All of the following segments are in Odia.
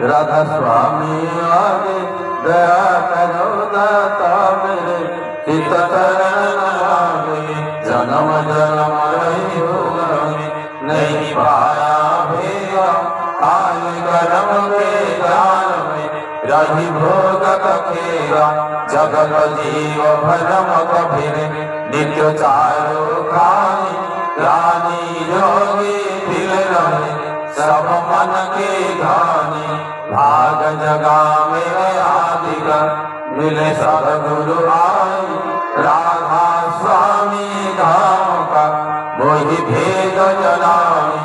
राधा स्वामी आगे दया करो दाता मेरे चित चरण लागे जन्म जन्म रही होगा नहीं पाया भेगा काल कर्म के जाल में रही भोग कखेगा जगत जीव भरम कभिर नित्य चारो खानी रानी योगी दिल रहे सब मन के धानी भाग जगा मेरे आदिगर मिले सदगुरु आई राधा स्वामी धाम का मोहि भेद जनाई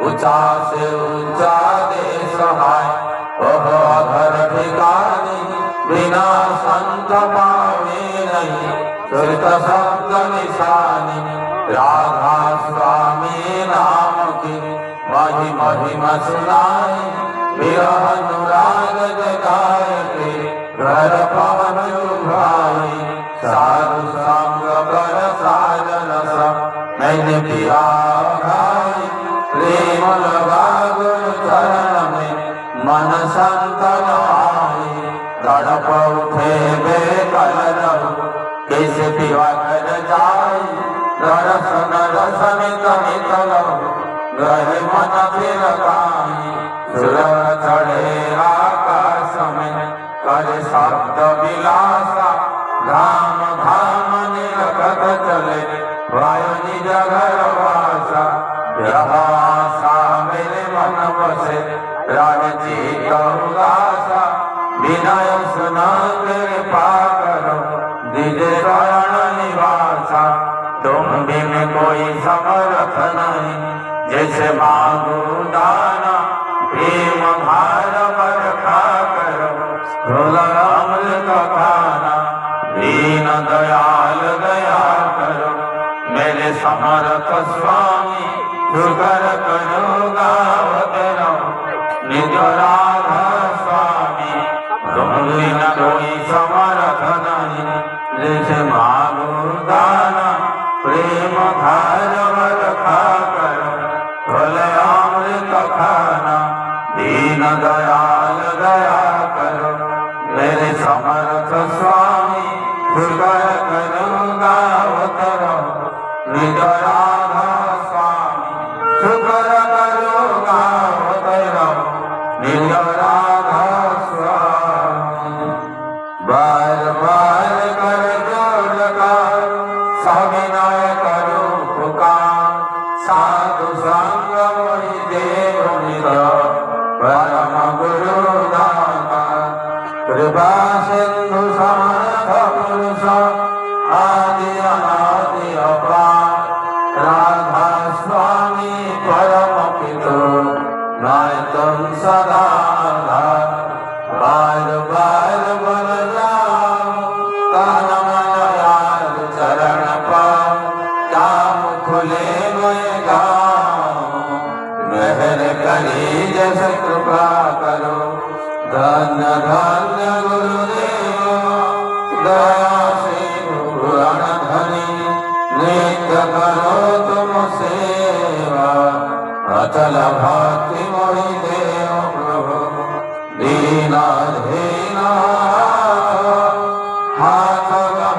ऊंचा से ऊंचा दे सहाय ओह अधर ठिकानी बिना संत पावे नहीं सुरत शब्द निशानी राधा स्वामी नाम की महिमा सुनाई विरह अनुराग जगाए के घर पवन भाई साधु संग कर साजन सब मैंने पिया भाई प्रेम लगा गुरु चरण में मन संतन आई तड़प उठे बेकल रहु कैसे पिवा कर जाई दर्शन रसन तनित रहु गहे मन फिर गाई सुरन चढ़े आकाश में करे शब्द विलासा धाम धाम निरखत चले वायु निज घर वासा यह आशा मेरे मन बसे राजचित उदासा विनय सुना कृपा करो निज शरण निवासा तुम बिन कोई समर्थ नहीं जैसे मांगो दाना प्रेम भार बरखा करो अमृत खाना दीन दयाल दया करो मेरे समर्थ स्वामी सुकर करो गावत रहो निज राधा स्वामी तुम बिन कोई समर्थ नहीं जैसे मांगो दाना प्रेम भार बरखा करो अमृत खाना दीन दयाल दया करो मेरे समर्थ स्वामी सुकर करो गावत रहो निज राधा स्वामी सुकर करो गावत रहो निज राधा स्वामी बार बार कर जोड़ कर सविनय करो पुकार साधु संग मोहि देव निज परम गुरु दाता कृपा सिंधु समर्थ पुरुष आदि अनादि अपार राधा स्वामी परम पितु नाय तुम सदा बार बार बल जाओ तन मन यार चरण पाओ काम खुले मैं गाऊं मेहर करी जैसे कृपा करो धन्य धन्य गुरुदेव दया से पुराण धनी नित्य करो तुम सेवा अचल भक्ति मोहि देव प्रभु दीनाधीन हाथ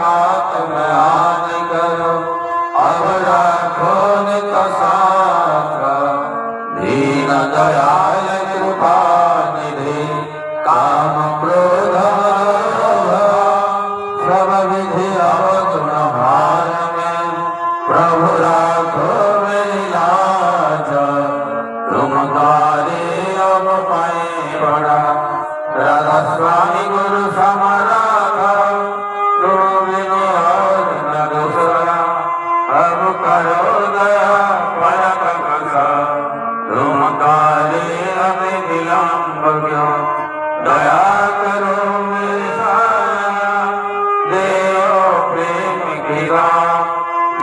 हाथ में आने करो अब राखो नित साथ दीन दयाल कृपा निधि काम क्रोध सब विधि अवगुण भार में प्रभु राखो मेरी लाज तुम कार्य अब पाए बड़ा राधा स्वामी गुरु समराधा तुम बिनु और न दूसरा अब करो दया परक कसा तुम कार्य में विलंब क्यों दया करो मेरे साया देव प्रेम की राम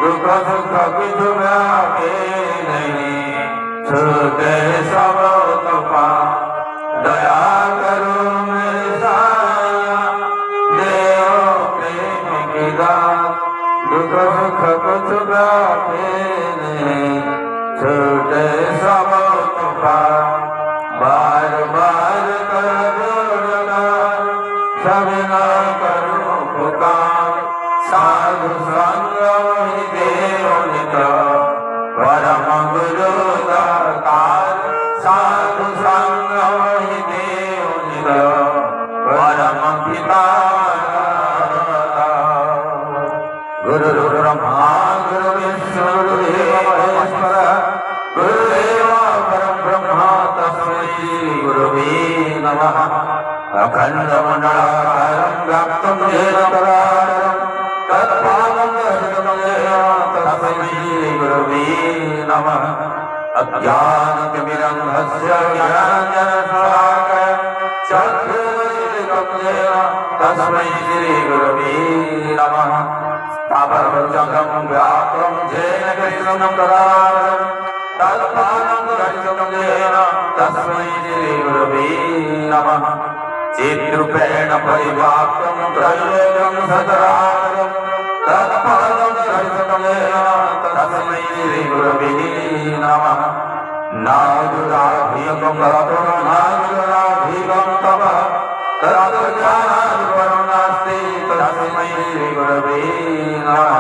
दुख सुख कुछ व्यापे नहीं छूटे सब तपा दया करो मेरे साया देव प्रेम की राम दुख सुख कुछ व्यापे नहीं छूटे सब तपा बार बार कर गुरु दरकार साधु संग ही देव निज परम पिता गुरु ब्रह्मा गुरु विष्णु गुरुदेव महेश्वर गुरुदेव परम ब्रह्म तस्मै श्री गुरुवे नमः अखंड मंडलाकारं व्याप्तं येन तदाकारं तत्पादं दर्शितं येन तस्मै श्री गुरुवे नमः अज्ञानतिमिरन्धस्य ज्ञानाञ्जनशलाकया चक्षुरुन्मीलितं येन तस्मै श्री गुरुवे नमः तापरं व्याप्तं येन कृष्णं तदाकारं तत्पादं दर्शितं येन तस्मै श्री गुरुवे नमः चिद्रूपेण परिव्याप्तं त्रैलोक्यं सचराचरं तत्पादं दर्शितं येन तस्मै श्री गुरुवे नमः नादुराधिकं तपः नादुराधिकं तपः तद्ज्ञानादिपरं नास्ति तस्मै श्री गुरुवे नमः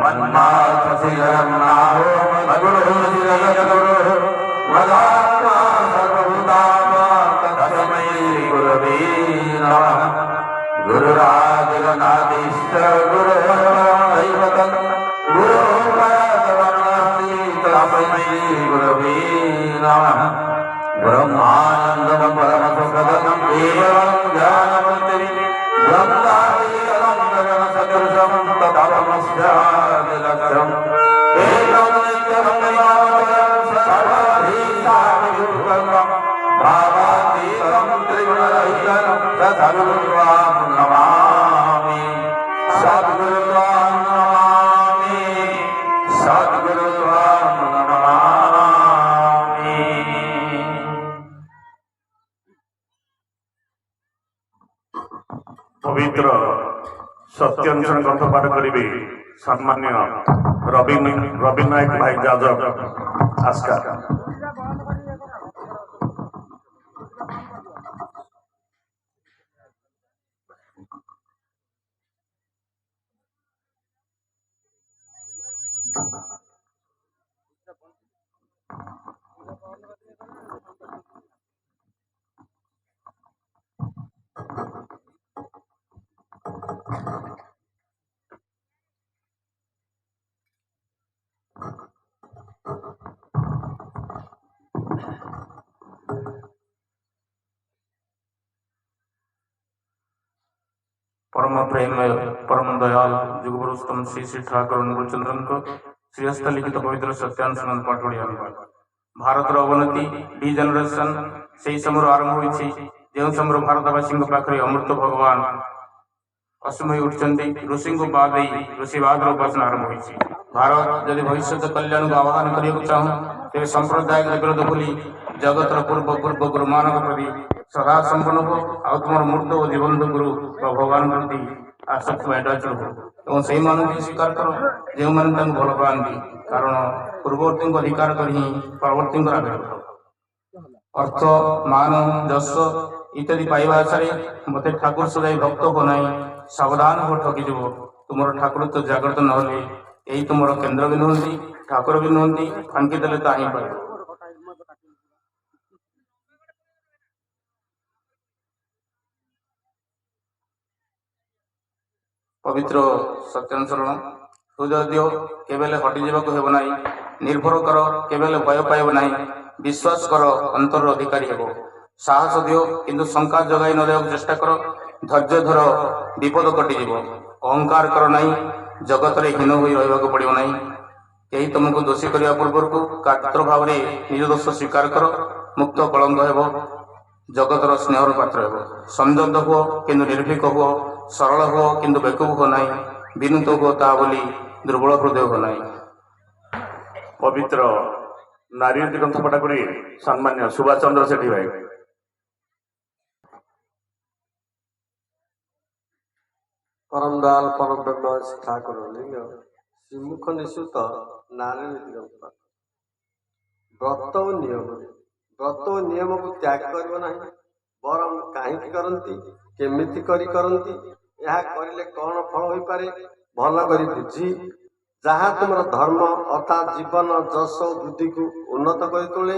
मन्मात्रशिरं नाहो मद्गुरुशिरजगद्गुरुः मदात्मा सर्वभूतात्मा तस्मै श्री गुरुवे नमः गुरुरादिगणाधीश्च गुरुर्दैवतं गुरुपरतमनास्ति तस्मै श्री गुरुवे नमः ब्रह्मानन्दं परमसुखदं केवलं ज्ञानमन्त्रि ब्रह्मादीनं गगनसदृशं तत्त्वमस्यादिलक्ष्यम् एकं नित्यं निरामयं सर्वाधीशायुक्तं भावातीतं त्रिगुणरहितं सद्गुरुं नमामि सद्गुरुं नमामि सद्गुरुं नमामि। पवित्र सत्यांशन ग्रंथ पाठ करेंगे सम्मान्य रवि नायक भाई जादव आस्का। परम प्रेम परम दयाल जुगपुरुषोत्तम श्री श्री ठाकुर अनुकूलचंद्रन को श्रीहस्त लिखित पवित्र सत्यांशन पाठ भारत अवनति डी जनरेशन से समय आरंभ होती जो समय भारतवासी पाखे अमृत भगवान असीम उठी ऋषि को बाद ऋषिवाद उपासना आरंभ होती भारत जदि भविष्य कल्याण को आह्वान करने चाहूँ तेज संप्रदाय विरोध भूली जगतर पूर्व पूर्व गुरु मानक प्रति सदा संपन्न हो आ तुम मूर्त और जीवंत गुरु भगवान प्रति आसक्ति अटैचड हो से स्वीकार कर जो मैंने भल पाती कारण पूर्ववर्ती अधिकार कर ही परवर्ती अर्थ मान जस इत्यादि पाइबा आशा मत ठाकुर सजाई भक्त हो ना सावधान हो ठकीज तुम ठाकुर तो जागृत ना यही तुम केन्द्र भी नुहति ठाकुर भी नुहति फांकी देले ता ही पाइब। पवित्र सत्यांशरण हृदय दियो केवेले हटिजा हेब ना निर्भर कर केवेले भय पाइब ना विश्वास कर अंतर अधिकारी हेब साहस दियो किंतु शंका जगाई न देवा चेष्टा कर धैर्य धर विपद कटिज अहंकार कर ना जगत रे हीन हो रहा पड़ो ना कहीं तुमको दोषी करने पूर्व कातर भाव में निज दोष स्वीकार कर मुक्त कलंक हेब जगतर स्नेहर पात्र हेब संयत हुओ किंतु निर्भीक हुओ सरल हुओ किंतु बेकूफ हो ना विनुत हुओ ता बोली दुर्बल हृदय हो ना। पवित्र नारी ग्रंथ पाठ करी सम्मान्य सुभाष चंद्र सेठी भाई। परम दयाल परम ब्रह्म ठाकुर लिंग श्रीमुख निश्चित नारायण ग्रंथ व्रत और नियम व्रत और नियम को त्याग कर बरम कहीं करती केमिति करती यह करिले कौन फल हो पारे भल करी बुझी ଯାହା ତୁମର ଧର୍ମ ଅର୍ଥାତ୍ ଜୀବନ ଯଶ ବୁଦ୍ଧିକୁ ଉନ୍ନତ କରି ତୋଳେ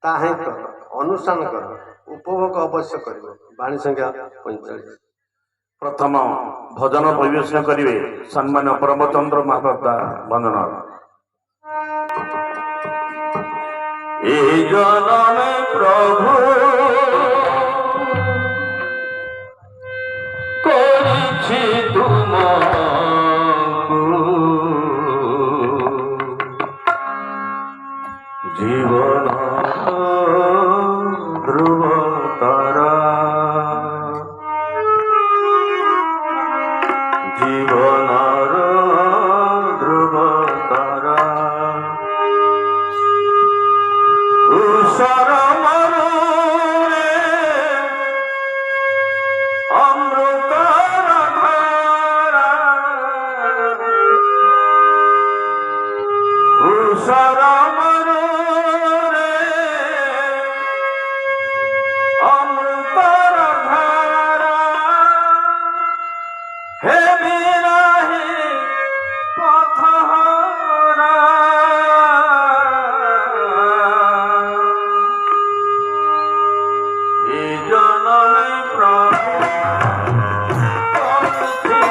ତାହା ହିଁ କର, ଅନୁଷ୍ଠାନ କର, ଉପଭୋଗ ଅବଶ୍ୟ କରିବ। ବାଣୀ ସଂଖ୍ୟା 45। ପ୍ରଥମ ଭଜନ ପରିବେଷଣ କରିବେ ସମ୍ମାନୀୟ ପରମଚନ୍ଦ୍ର ମହାପାତ୍ର ବନ୍ଦନା। ଏ ଜନମେ ପ୍ରଭୁ କରିଛି ତୁମକୁ ଜୀବନ ଧ୍ରୁବ ତାରା, ଜୀବନର ଧ୍ରୁବ ତାରା, ଉଷର ମରୁରେ ଅମୃତର ଧାରା, ଉଷର ମରୁରେ ଅମୃତର ଧାରା, ହେ ବିରାହୀ ପଥହରା, ଏ ଜନମେ ପ୍ରଭୁ କରିଛି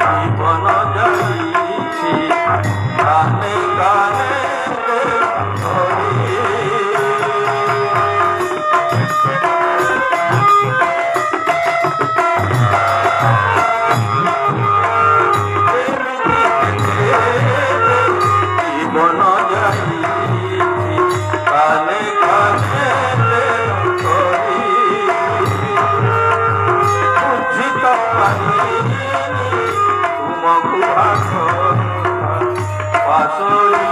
জীবন যাইছি গানে গানে হরি জীবন যাইছি গানে গানে হরি বুঝিত পারিনি তুমকু ভাষ পাশরি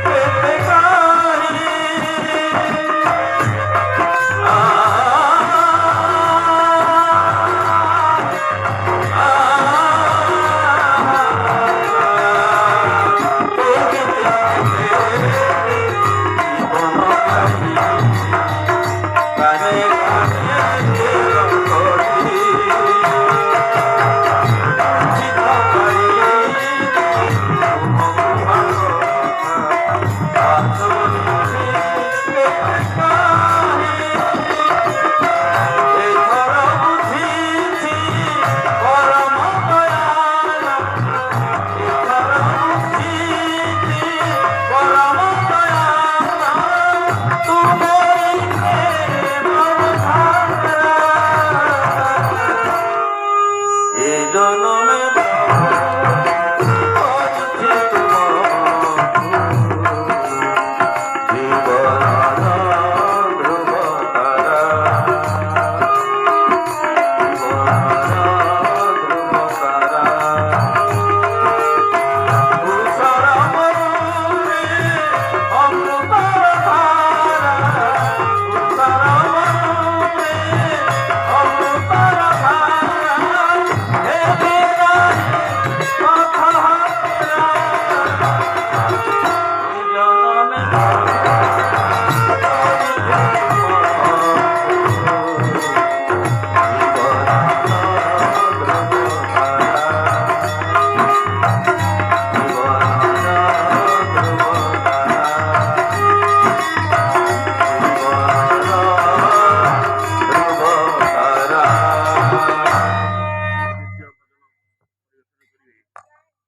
পেতে গাহি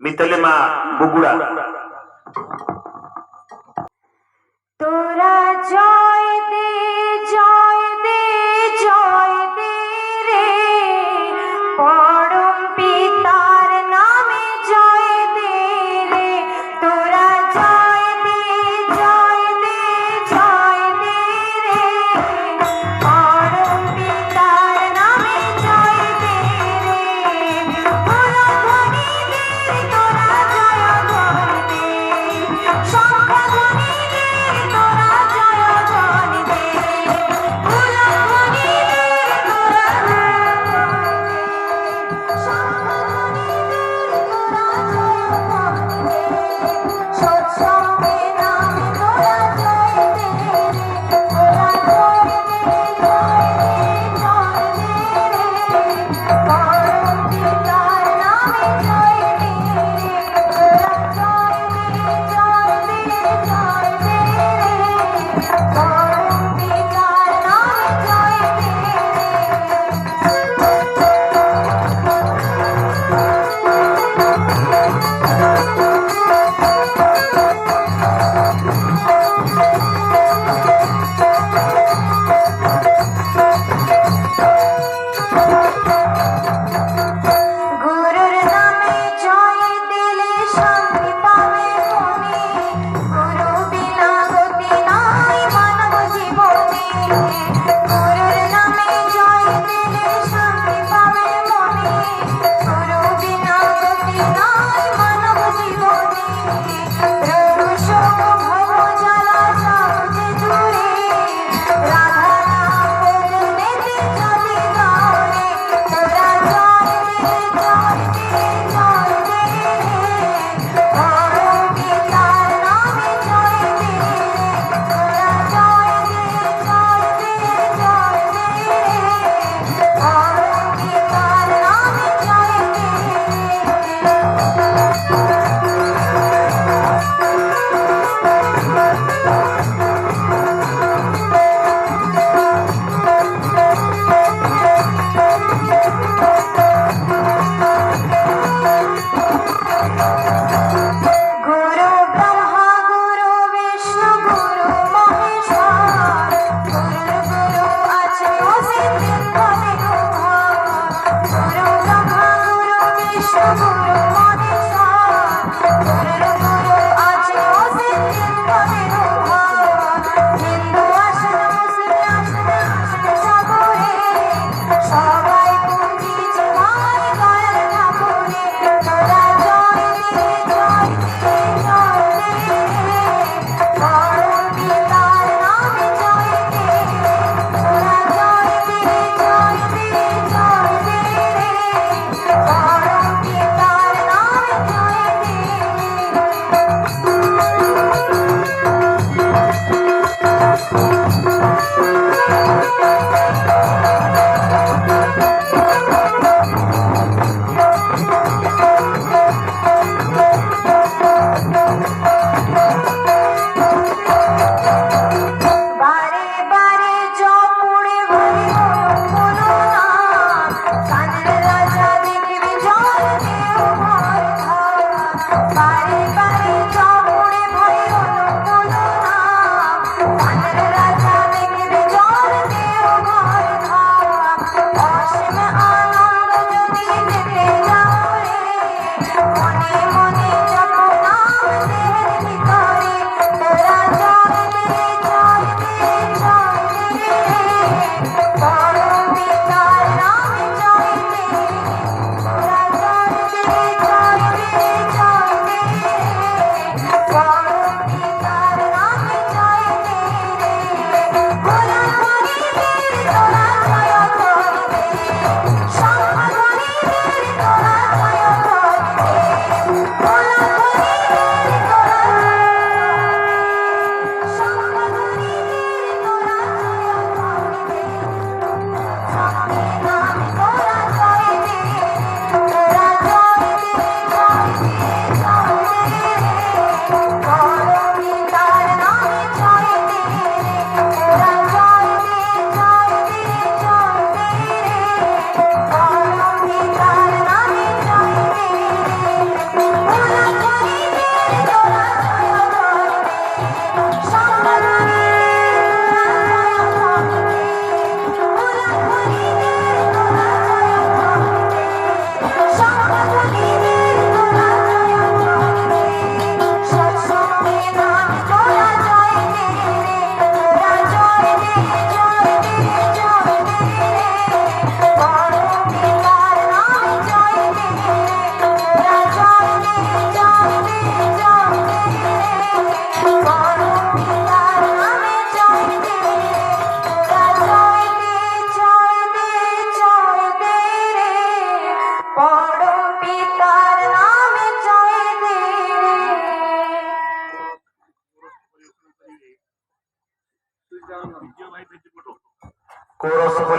মিতালি মা বগুড়া। তোরা জয় দে জয় দে জয় দে রে পরম পিতার নামে জয় দে রে তোরা জয় দে জয় দে জয় দে রে পরম পিতার নামে জয় দে রে ধ্বনি দে তোরা জয় ধ্বনি দে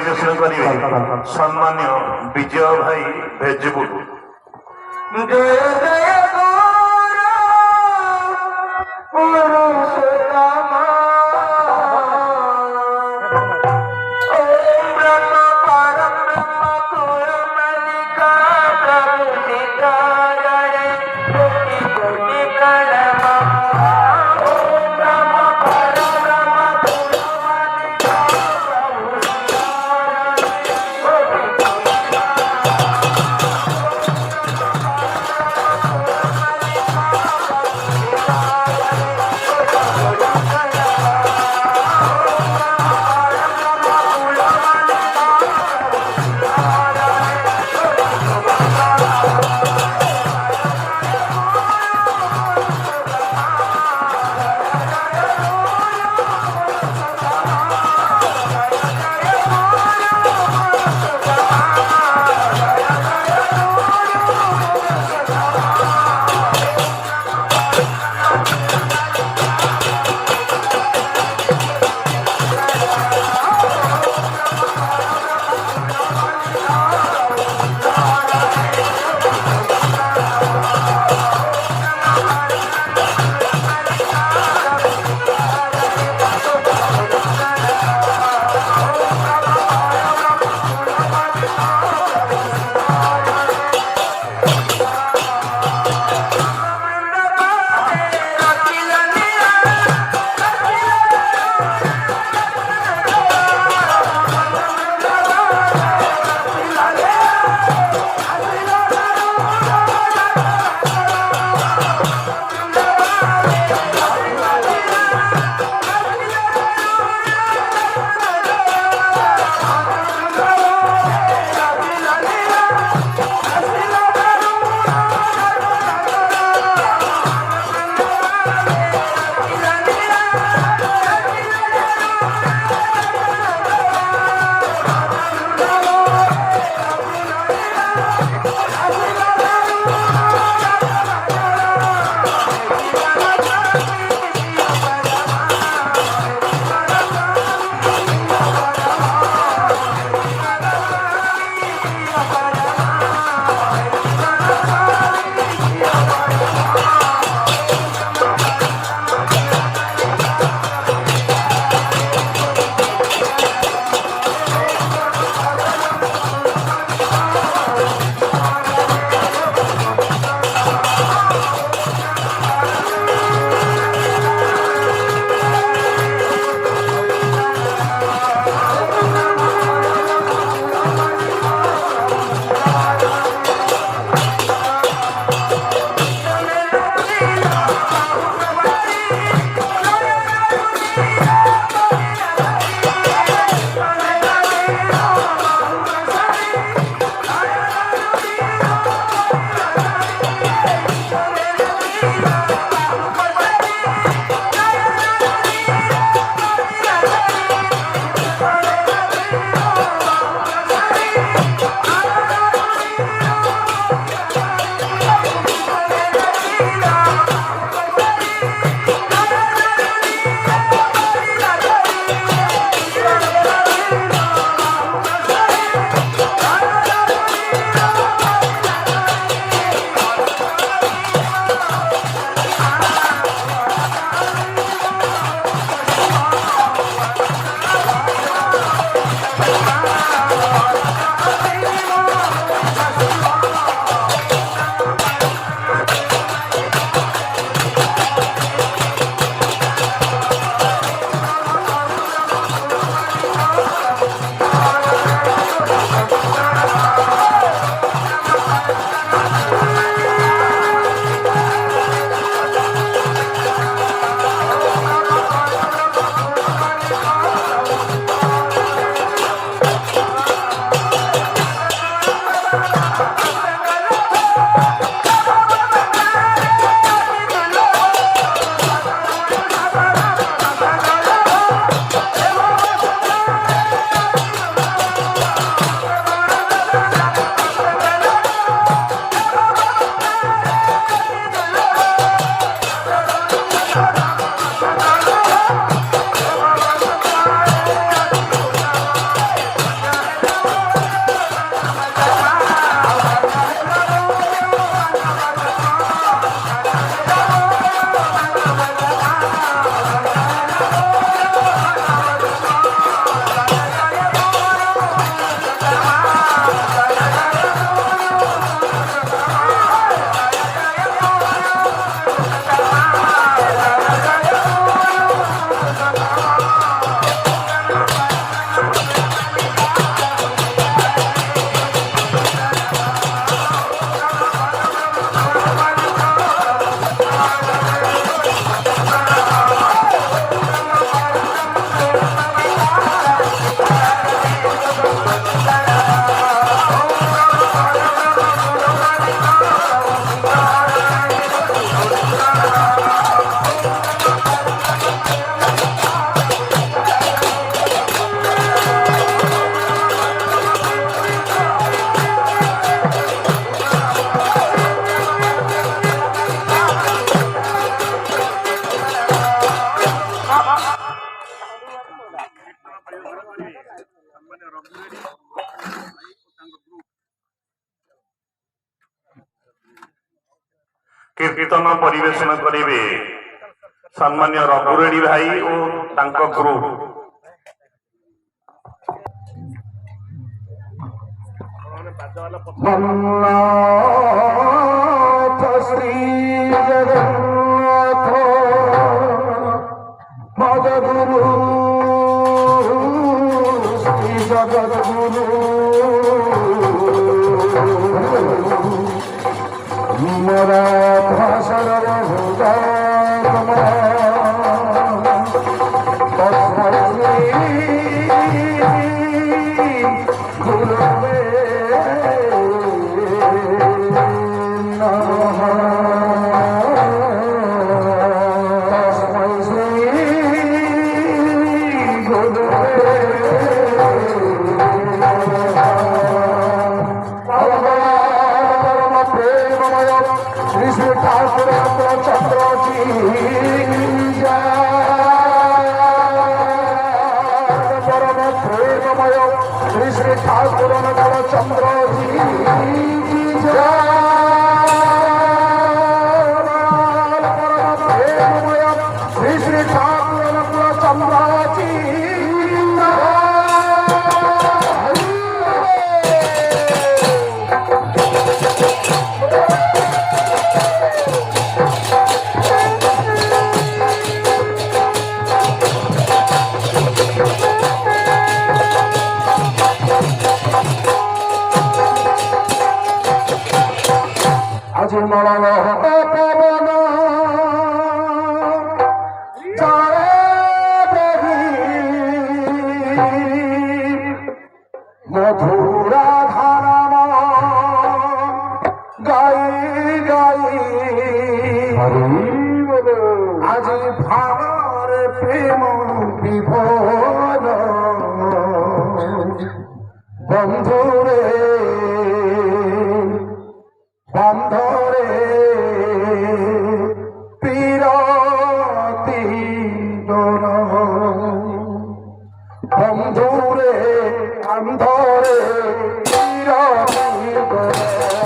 পরিবেশন করিবে সম্মানীয় বিজয় ভাই ভেজপুর। জয় জয় গৌর পুরুষোত্তম ওম ব্রহ্ম পরম ব্রহ্ম কুলমণিকা প্রভু নিতারে কোটি কোটি প্রণাম ওম ব্রহ্ম পরম ব্রহ্ম কুলমণিকা প্রভু କୀର୍ତ୍ତନ ପରିବେଷଣ କରିବେ ସମ୍ମାନୀୟ ରଘୁରେଡି ଭାଇ ଓ ତାଙ୍କ ଗ୍ରୁପ। ଜଗନ୍ନାଥ ଶ୍ରୀ ଜଗନ୍ନାଥ ମଦଗୁରୁ ଶ୍ରୀ ଜଗଦ୍ଗୁରୁ ମୋରା ଭାଷର श्री ठाकुर चंद्र जी श्री श्री ठाकुर चंद्र जी मरण पवन मधुरा धारा गाई गाई आज भावर प्रेम विभोर बंधुरे बंधरे पीरती डोर बंधुरे अंधरे पीरती डोर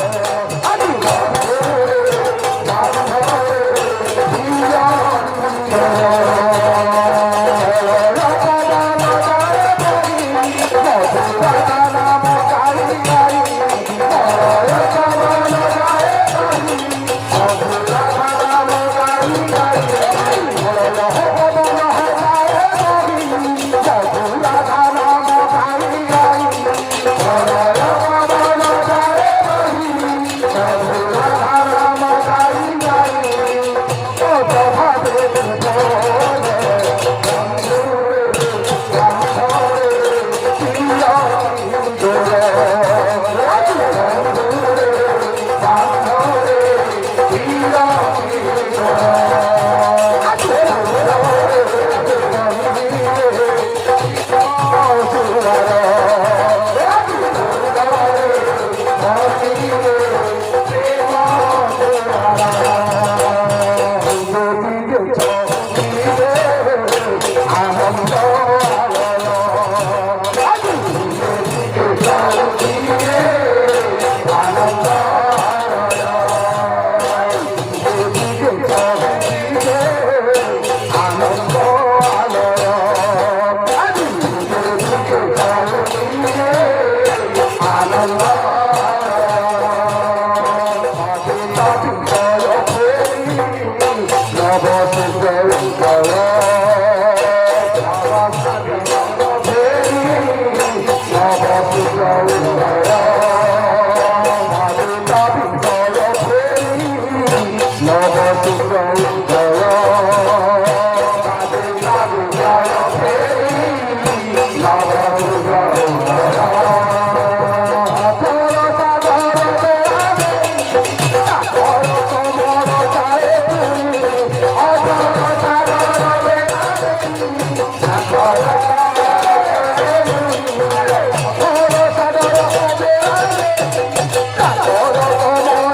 Oh,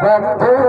Thank you.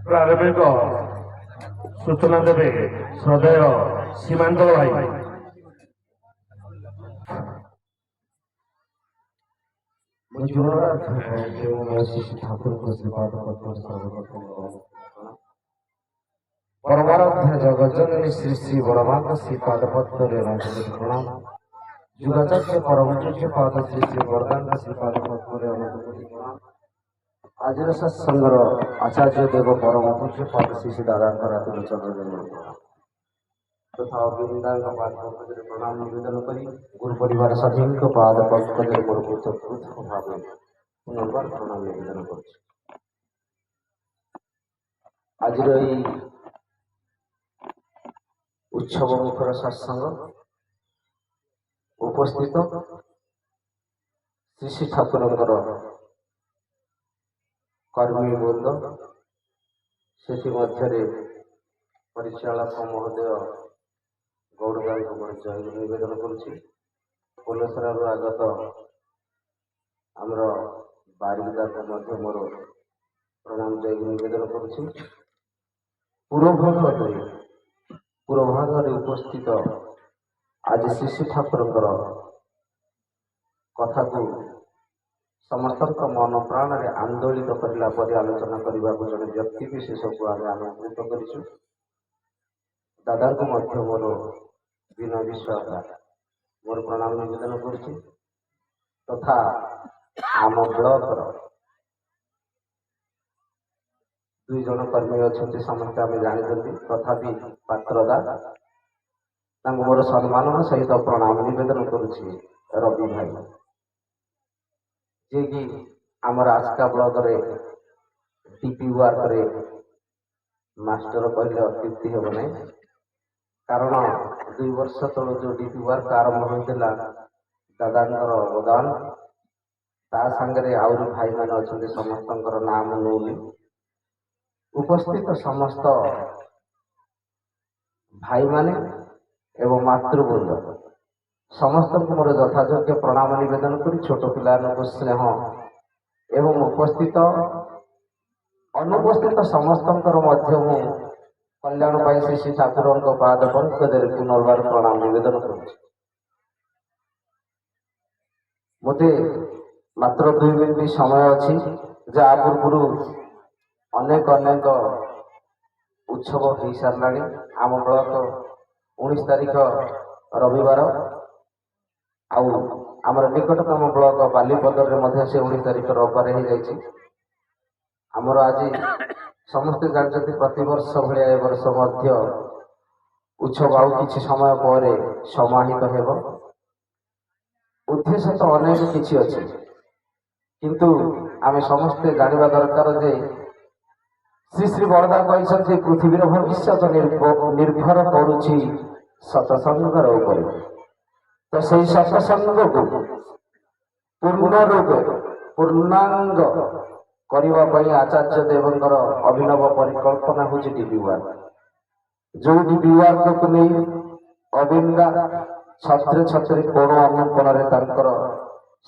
ପ୍ରାରମ୍ଭିକ ସୂଚନା ଦେବେ ଶ୍ରଦ୍ଧେୟ ସୀମାଞ୍ଚଳ ଭାଇ। परमाराध्य जगज्जननी श्री श्री बड़माता श्री पादपद्मरे प्रणाम। युगाचार्य परम पूज्य पाद श्री श्री वरदान श्री पादपद्मरे प्रणाम। आज सत्संगर आचार्य देव परम पूज्य पाद श्री श्री दादा चरण तथा वृंदांग पाद पंकज प्रणाम निवेदन करी गुरु परिवार सभी पाद पंकज मोर भाव पुनर्बार प्रणाम निवेदन कर। आज उत्सव मुखर सत्संग उपस्थित श्री श्री ठाकुर कर्मी वृंद से परिचालक महोदय गौड़गा जय निवेदन करुलेसरा आगत आमर बारिदा को मोर प्रणाम जय निवेदन करुच्ची। पूर्वभाग उपस्थित आज श्री श्री ठाकुर कथा को समस्त मन प्राण में आंदोलित करला पर आलोचना करने को जड़े व्यक्ति विशेष को आम आमंत्रित करूँ। दादा को मोर विनय विश्वास मोर प्रणाम निवेदन करुच्ची तथा आम ब्लॉकर दुई जन कर्मी अच्छा समस्त आम जानी तथापि पात्रदा मोर सम्मान सहित प्रणाम निवेदन करुच्ची। रवि भाई जे कि आमर आस्का ब्लॉक रे टीपी वर्क रे मास्टर कहले अत्युक्ति हेब नहीं, कारण 2 वर्ष तल जो डीपी वर्क आरंभ होता दादा अवदान ता सांगे आउरी भाई मैंने अच्छा समस्त नाम नौनी उपस्थित समस्त भाई माने एवं मातृवृंद समस्त मोर यथायोग्य प्रणाम निवेदन कर छोट पिला स्नेह एवं उपस्थित अनुपस्थित समस्त कल्याण पाई श्री श्री ठाकुर पाद पंकज पुनर्बार प्रणाम निवेदन कर। मते मात्र 2 मिनिट समय अच्छी जहाँ पूर्व अनेक अनेक उत्सव हो सारा आम ब्लॉक 19 तारीख रविवार आमर निकटतम ब्लॉक बालीपदर से 19 तारीख रविवार हो जाए। आमर आज समस्ते जानते प्रतिवर्ष भाया ए वर्ष उत्सव आउ कि समय पर समाहित हो। उद्देश्य तो अनेक किसी अच्छे किंतु आम समस्ते जानवा दरकार जे श्री श्री बरदा कहते पृथ्वीर भविष्य निर्भर करुच्ची सत्संगर उपर। तो सही सत्संग को पूर्ण रूप पूर्णांग करने आचार्य देवंकर अभिनव परिकल्पना हूँ डीपी वर्क ଯୋଉଠି ବିବାଦକୁ ନେଇ ଅବିନ୍ଦା ଛତ୍ରେ ଛତ୍ରେ କୋଣ ଅନୁକୋଣରେ ତାଙ୍କର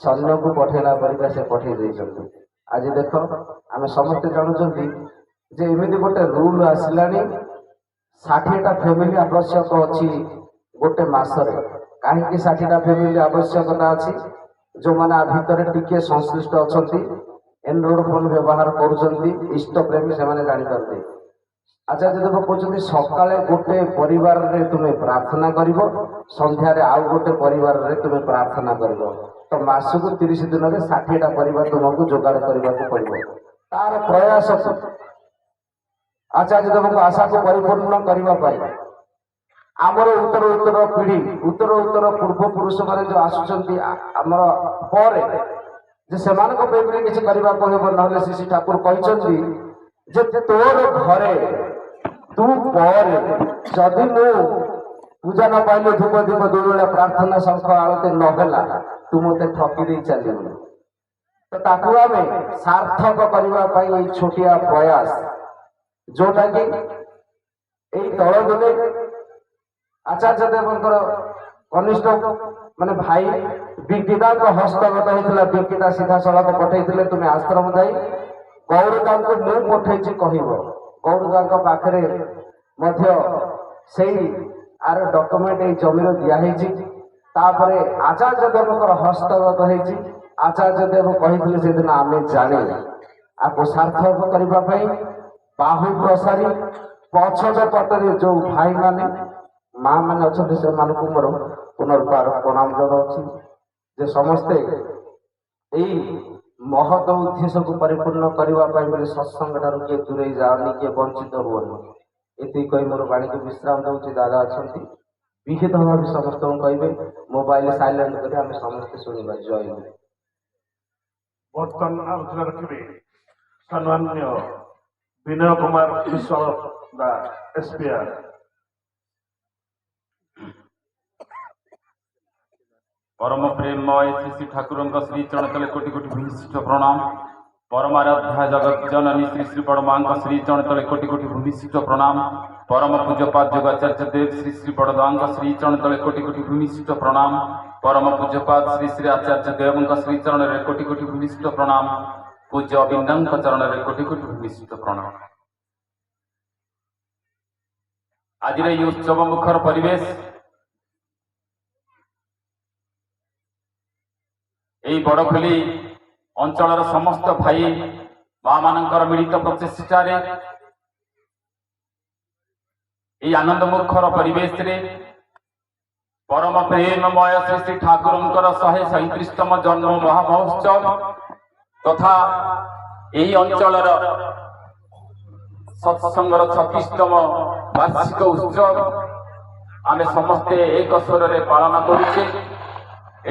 ସୈନ୍ୟକୁ ପଠେଇଲା ପରିକା ସେ ପଠେଇ ଦେଇଛନ୍ତି। ଆଜି ଦେଖ ଆମେ ସମସ୍ତେ ଜାଣୁଛନ୍ତି ଯେ ଏମିତି ଗୋଟେ ରୁଲ ଆସିଲାଣି 60ଟା ଫ୍ୟାମିଲି ଆବଶ୍ୟକ ଅଛି ଗୋଟେ ମାସରେ। କାହିଁକି 60ଟା ଫ୍ୟାମିଲି ଆବଶ୍ୟକତା ଅଛି? ଯୋଉମାନେ ଆ ଭିତରେ ଟିକେ ସଂଶ୍ଳିଷ୍ଟ ଅଛନ୍ତି, ଏଣ୍ଡ୍ରଏଡ୍ ଫୋନ ବ୍ୟବହାର କରୁଛନ୍ତି, ଇଷ୍ଟପ୍ରେମୀ ସେମାନେ ଜାଣିପାରନ୍ତି। ଆଚାର୍ଯ୍ୟ ଦେବ କହୁଛନ୍ତି ସକାଳେ ଗୋଟେ ପରିବାରରେ ତୁମେ ପ୍ରାର୍ଥନା କରିବ, ସନ୍ଧ୍ୟାରେ ଆଉ ଗୋଟେ ପରିବାରରେ ତୁମେ ପ୍ରାର୍ଥନା କରିବ। ତ ମାସକୁ 30 ଦିନରେ 60ଟା ପରିବାର ତୁମକୁ ଯୋଗାଡ଼ କରିବାକୁ ପଡ଼ିବ। ତାର ପ୍ରୟାସ ଆଚାର୍ଯ୍ୟ ଦେବଙ୍କ ଆଶାକୁ ପରିପୂର୍ଣ୍ଣ କରିବା ପାଇଁ ଆମର ଉତ୍ତର ପିଢ଼ି ଉତ୍ତର ପୂର୍ବପୁରୁଷ ମାନେ ଯୋଉ ଆସୁଛନ୍ତି ଆମର ପରେ, ଯେ ସେମାନଙ୍କ ପାଇଁ ବି କିଛି କରିବାକୁ ହେବ। ନହେଲେ ଶ୍ରୀ ଠାକୁର କହିଛନ୍ତି ଯେ ତୋର ଘରେ ତୁ ପରେ ଯଦି ମୁଁ ପୂଜା ନ ପାଇଲେ ଧୂପ ଦୀପ ଦୁଇବେଳା ପ୍ରାର୍ଥନା ଶଙ୍ଖ ଆଳତି ନହେଲା ତୁ ମତେ ଠକି ଦେଇ ଚାଲିବୁ। ତ ତାକୁ ଆମେ ସାର୍ଥକ କରିବା ପାଇଁ ଏଇ ଛୋଟିଆ ପ୍ରୟାସ, ଯୋଉଟା କି ଏଇ ତଳ ଦିନେ ଆଚାର୍ଯ୍ୟ ଦେବଙ୍କର କନିଷ୍ଠ ମାନେ ଭାଇ ବିକିଦାଙ୍କ ହସ୍ତଗତ ହେଇଥିଲା। ବିକିଦା ସିଧାସଳଖ ପଠେଇଥିଲେ ତୁମେ ଆଶ୍ରମ ଯାଇ ଗୌରଦାଙ୍କୁ ମୁଁ ପଠେଇଛି କହିବ। ଗୌରଦାଙ୍କ ପାଖରେ ମଧ୍ୟ ସେଇ ଆର ଡକ୍ୟୁମେଣ୍ଟ ଏଇ ଜମିର ଦିଆହେଇଛି। ତାପରେ ଆଚାର୍ଯ୍ୟ ଦେବଙ୍କର ହସ୍ତଗତ ହେଇଛି। ଆଚାର୍ଯ୍ୟ ଦେବ କହିଥିଲେ ସେଦିନ ଆମେ ଜାଣିଲେ ଆକୁ ସାର୍ଥକ କରିବା ପାଇଁ ବାହୁ ପ୍ରସାରୀ ପଛକ ପଟରେ ଯୋଉ ଭାଇମାନେ ମା ମାନେ ଅଛନ୍ତି ସେମାନଙ୍କୁ ମୋର ପୁନର୍ବାର ପ୍ରଣାମ ଜଣାଉଛି ଯେ ସମସ୍ତେ ଏଇ ମହତ ଉଦ୍ଦେଶ୍ୟକୁ ପରିପୂର୍ଣ୍ଣ କରିବା ପାଇଁ ବୋଲି ସତ୍ସଙ୍ଗ ଠାରୁ କିଏ ଦୂରେଇ ଯାଅନି, କିଏ ବଞ୍ଚିତ ହୁଅନି। ଏତିକି କହି ମୋର ବାଣୀକୁ ବିଶ୍ରାମ ଦଉଛି। ଦାଦା ଅଛନ୍ତି ବିହିତ ଭାବେ ସମସ୍ତଙ୍କୁ କହିବେ, ମୋବାଇଲ ସାଇଲେଣ୍ଟ କରି ଆମେ ସମସ୍ତେ ଶୁଣିବା। ଜୟ ଗୁରୁ। ବର୍ତ୍ତମାନ ଆଲୋଚନା ରଖିବେ ସମ୍ମାନୀୟ ବିନୟ କୁମାର ବିଶ୍ୱାଳ ବା ଏସ୍ପିଆର୍। परम प्रेममय श्री श्री ठाकुर श्री चरण तले कोटि कोटि भूमिष्ठ प्रणाम। परमाराध्या जगत जननी श्री श्री बड़मा श्री चरण तले कोटि कोटि भूमिष्ठ प्रणाम। परम पूज्यपाद योगाचार्य देव श्री श्री बड़दा श्री चरण तले कोटि कोटि भूमिष्ठ प्रणाम। परम पूज्यपाद श्री श्री आचार्य देव श्री चरण रे कोटि कोटि भूमिष्ठ प्रणाम। पूज्य अविंद चरण रे कोटि कोटि भूमिष्ठ प्रणाम। आज उत्सव मुखर परिवेश এই বড়খলি অঞ্চলের সমস্ত ভাই মা মানଙ୍କର মিলিত প্রচেষ্টারে এই আনন্দমুখর পরিবেশরে পরম প্রেমময় শ্রী শ্রী ঠাকুরঙ্কর 137তম জন্ম মহামহোৎসব তথা এই অঞ্চলের সৎসঙ্গর 36তম বার্ষিক উৎসব আমি সমস্তে এক স্বরে পালন করুছে।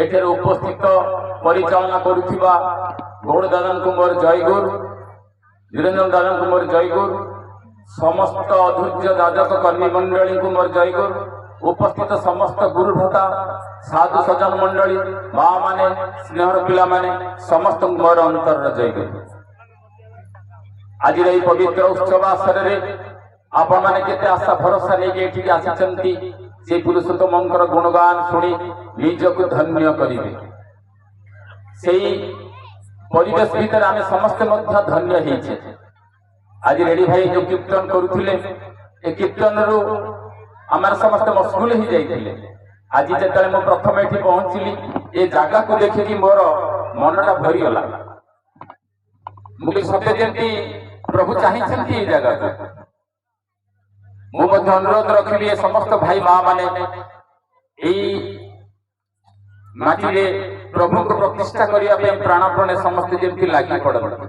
এখানে উপস্থিত পরিচালনা করুথিবা গৌড় দাদাଙ୍କୁ ମୋର জয়গুর, নিরঞ্জন দাদাଙ୍କୁ ମୋର জয়গুর, সমস্ত অধৈর্য যাজক কর্মী মণ্ডলীଙ୍କୁ ମୋର জয়গুর, উপস্থিত সমস্ত গুরু ভ্রাতা সাধু সজ্জন মণ্ডলী মা মানে স্নেহর পিলাମାନେ ସମସ୍ତଙ୍କୁ ମୋର ଅନ୍ତରର ଜୟଗୁର। ଆଜିର এই ପବିତ୍ର ଉତ୍ସବ ଆସରରେ ଆପଣମାନେ କେତେ ଆଶା ଭରସା ନେଇକି ଏଠିକି ଆସିଛନ୍ତି ସେ ପୁରୁଷୋତ୍ତମଙ୍କର ଗୁଣଗାନ ଶୁଣି ନିଜକୁ ଧନ୍ୟ କରିବେ। সেই পরিবেশ ভিতরে আমি সমস্ত মধ্যে ধন্য হয়েছে। আজ রেডি ভাই যে কীর্তন করুলে এ কীর্তনরু আমার সমস্ত মশগুল হয়ে যাইলে। আজ যেতবে মু প্রথম এটি পৌঁছিলি এ জায়গাকে দেখি মোর মনটা ভরিগলা। মু সত্যি যেমনি প্রভু চাহিছেন এই জায়গাকে। মু মধ্যে অনুরোধ রখিবি এ সমস্ত ভাই মা মানে এই মাটিরে প্রভুকে প্রতিষ্ঠা করিয়া প্রাণপণে সমস্তে যেমতি লাগি পড়ন্ত।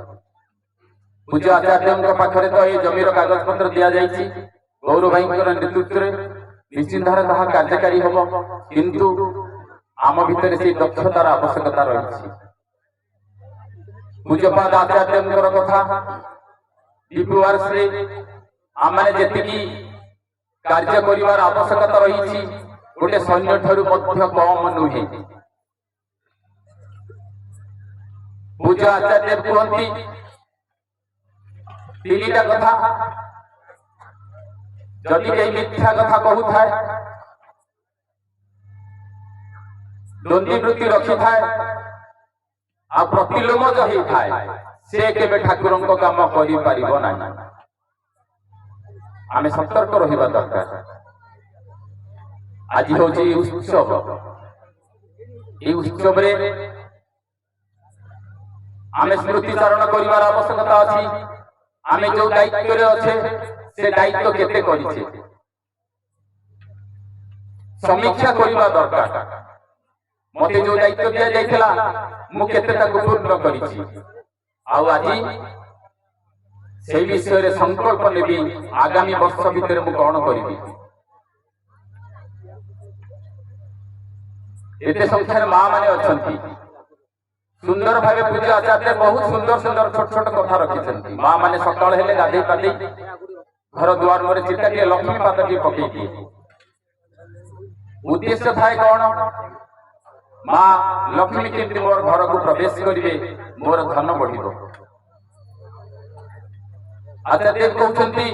ପୂଜ୍ୟ ଆଚାର୍ଯ୍ୟଙ୍କ ପାଖରେ ତ এই ଜମିର କାଗଜପତ୍ର ଦିଆଯାଇଛି। ଗୌର ଭାଇଙ୍କର ନେତୃତ୍ୱରେ ନିଶ୍ଚିନ୍ତ ଭାବରେ ତାହା କାର୍ଯ୍ୟକାରୀ ହେବ, କିନ୍ତୁ ଆମ ଭିତରେ ସେଇ ଦକ୍ଷତାର ଆବଶ୍ୟକତା ରହିଛି। ପୂଜ୍ୟପାଦ ଆଚାର୍ଯ୍ୟଙ୍କର କଥା ଡିପିୱାର୍ସରେ ଆମମାନେ ଯେତିକି କାର୍ଯ୍ୟ କରିବାର ଆବଶ୍ୟକତା ରହିଛି ଗୋଟେ ସୈନ୍ୟ ଠାରୁ ମଧ୍ୟ କମ ନୁହେଁ। ପୂଜ୍ୟ ଆଚାର୍ଯ୍ୟ କୁହନ୍ତି ତିନିଟା କଥା। ଯଦି କେହି ମିଥ୍ୟା କଥା କହୁଥାଏ, ଦ୍ୱନ୍ଦ୍ୱୀ ବୃତ୍ତି ରଖିଥାଏ ଆଉ ପ୍ରତିଲୋମଜ ହେଇଥାଏ, ସେ କେବେ ଠାକୁରଙ୍କ କାମ କରିପାରିବ ନାହିଁ। ଆମେ ସତର୍କ ରହିବା ଦରକାର। ଆଜି ହଉଛି ଉତ୍ସବ। এই উৎসବରେ ଆମେ ସ୍ମୃତିଚାରଣ କରିବାର ଆବଶ୍ୟକତା ଅଛି। ଆମେ ଯୋଉ ଦାୟିତ୍ୱରେ ଅଛେ ସେ ଦାୟିତ୍ୱ କେତେ କରିଛେ ସମୀକ୍ଷା କରିବା ଦରକାର। ମତେ ଯୋଉ ଦାୟିତ୍ୱ ଦିଆଯାଇଥିଲା ମୁଁ କେତେ ତାକୁ ପୂର୍ଣ୍ଣ କରିଛି, ଆଉ ଆଜି ସେଇ ବିଷୟରେ ସଂକଳ୍ପ ନେବି ଆଗାମୀ ବର୍ଷ ଭିତରେ ମୁଁ କଣ କରିବି। ଏତେ ସଂଖ୍ୟାରେ ମା ମାନେ ଅଛନ୍ତି, ସୁନ୍ଦର ଭାବେ ପୂଜା ଆଚାର୍ଯ୍ୟ ବହୁତ ସୁନ୍ଦର ସୁନ୍ଦର ଛୋଟ ଛୋଟ କଥା ରଖିଛନ୍ତି। ମା ମାନେ ସକାଳ ହେଲେ ଗାଧେଇ ପାଧେଇ ଘର ଦୁଆର ମୁହଁରେ ଚିତା ଟିଏ ଲକ୍ଷ୍ମୀ ପାଦ ଟିଏ ପକେଇ ଦିଏ। ଉଦ୍ଦେଶ୍ୟ ଥାଏ କଣ? ମା ଲକ୍ଷ୍ମୀ କେମିତି ମୋର ଘରକୁ ପ୍ରବେଶ କରିବେ, ମୋର ଧନ ବଢିବ। ଆଚାର୍ଯ୍ୟ କହୁଛନ୍ତି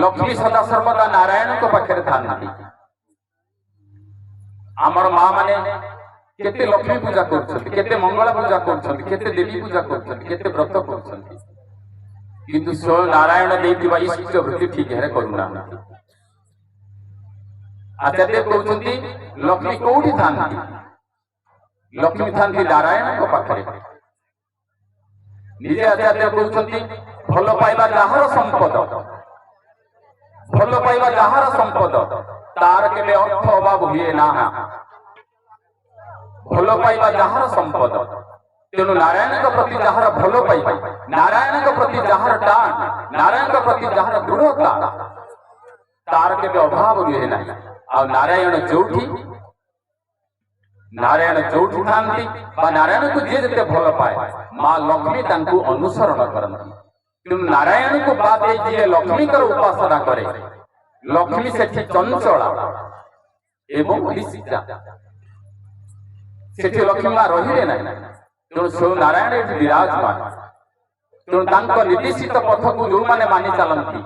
ଲକ୍ଷ୍ମୀ ସଦା ସର୍ବଦା ନାରାୟଣଙ୍କ ପାଖରେ ଥାନ୍ତି। ଆମର ମା ମାନେ କେତେ ଲକ୍ଷ୍ମୀ ପୂଜା କରୁଛନ୍ତି, କେତେ ମଙ୍ଗଳା ପୂଜା କରୁଛନ୍ତି, କେତେ ଦେବୀ ପୂଜା କରୁଛନ୍ତି, କେତେ ବ୍ରତ କରୁଛନ୍ତି, କିନ୍ତୁ ସ୍ୱୟଂ ନାରାୟଣ ଦେଇଥିବା ଇଷ୍ଟ ବୃତ୍ତି ଠିକ ଭାବରେ କରୁନାହାନ୍ତି। ଆଚାର୍ଯ୍ୟ କହୁଛନ୍ତି ଲକ୍ଷ୍ମୀ କୋଉଠି ଥାନ୍ତି? ଲକ୍ଷ୍ମୀ ଥାନ୍ତି ନାରାୟଣଙ୍କ ପାଖରେ। ନିଜେ ଆଚାର୍ଯ୍ୟ କହୁଛନ୍ତି ଭଲ ପାଇବା ଯାହାର ସମ୍ପଦ, ଭଲ ପାଇବା ଯାହାର ସମ୍ପଦ ତାର କେବେ ଅର୍ଥ ଅଭାବ ହୁଏ ନାହିଁ। ଭଲ ପାଇବା ଯାହାର ସମ୍ପଦ, ତେଣୁ ନାରାୟଣଙ୍କ ପ୍ରତି ଯାହାର ଭଲ ପାଇବା, ନାରାୟଣଙ୍କ ପ୍ରତି ଯାହାର ଟାଣ, ନାରାୟଣଙ୍କ ପ୍ରତି ଯାହାର ଦୃଢ଼ତା, ତାର କେବେ ଅଭାବ ରୁହେ ନାହିଁ। ଆଉ ନାରାୟଣ ଯୋଉଠି ଥାନ୍ତି ବା ନାରାୟଣକୁ ଯିଏ ଯେତେ ଭଲ ପାଏ ମା ଲକ୍ଷ୍ମୀ ତାଙ୍କୁ ଅନୁସରଣ କରନ୍ତି। ତେଣୁ ନାରାୟଣକୁ ବାଦ ଦେଇ ଯିଏ ଲକ୍ଷ୍ମୀଙ୍କର ଉପାସନା କରେ, ଲକ୍ଷ୍ମୀ ସେଠି ଚଞ୍ଚଳା ଏବଂ ନିଶିତା, ସେଠି ଲକ୍ଷ୍ମୀ ମା ରହିବେ ନାହିଁ। ତେଣୁ ସ୍ୱୟଂ ନାରାୟଣ ଏଠି ବିରାଜମାନ। ତେଣୁ ତାଙ୍କ ନିର୍ଦ୍ଦେଶିତ ପଥକୁ ଯୋଉମାନେ ମାନି ଚାଲନ୍ତି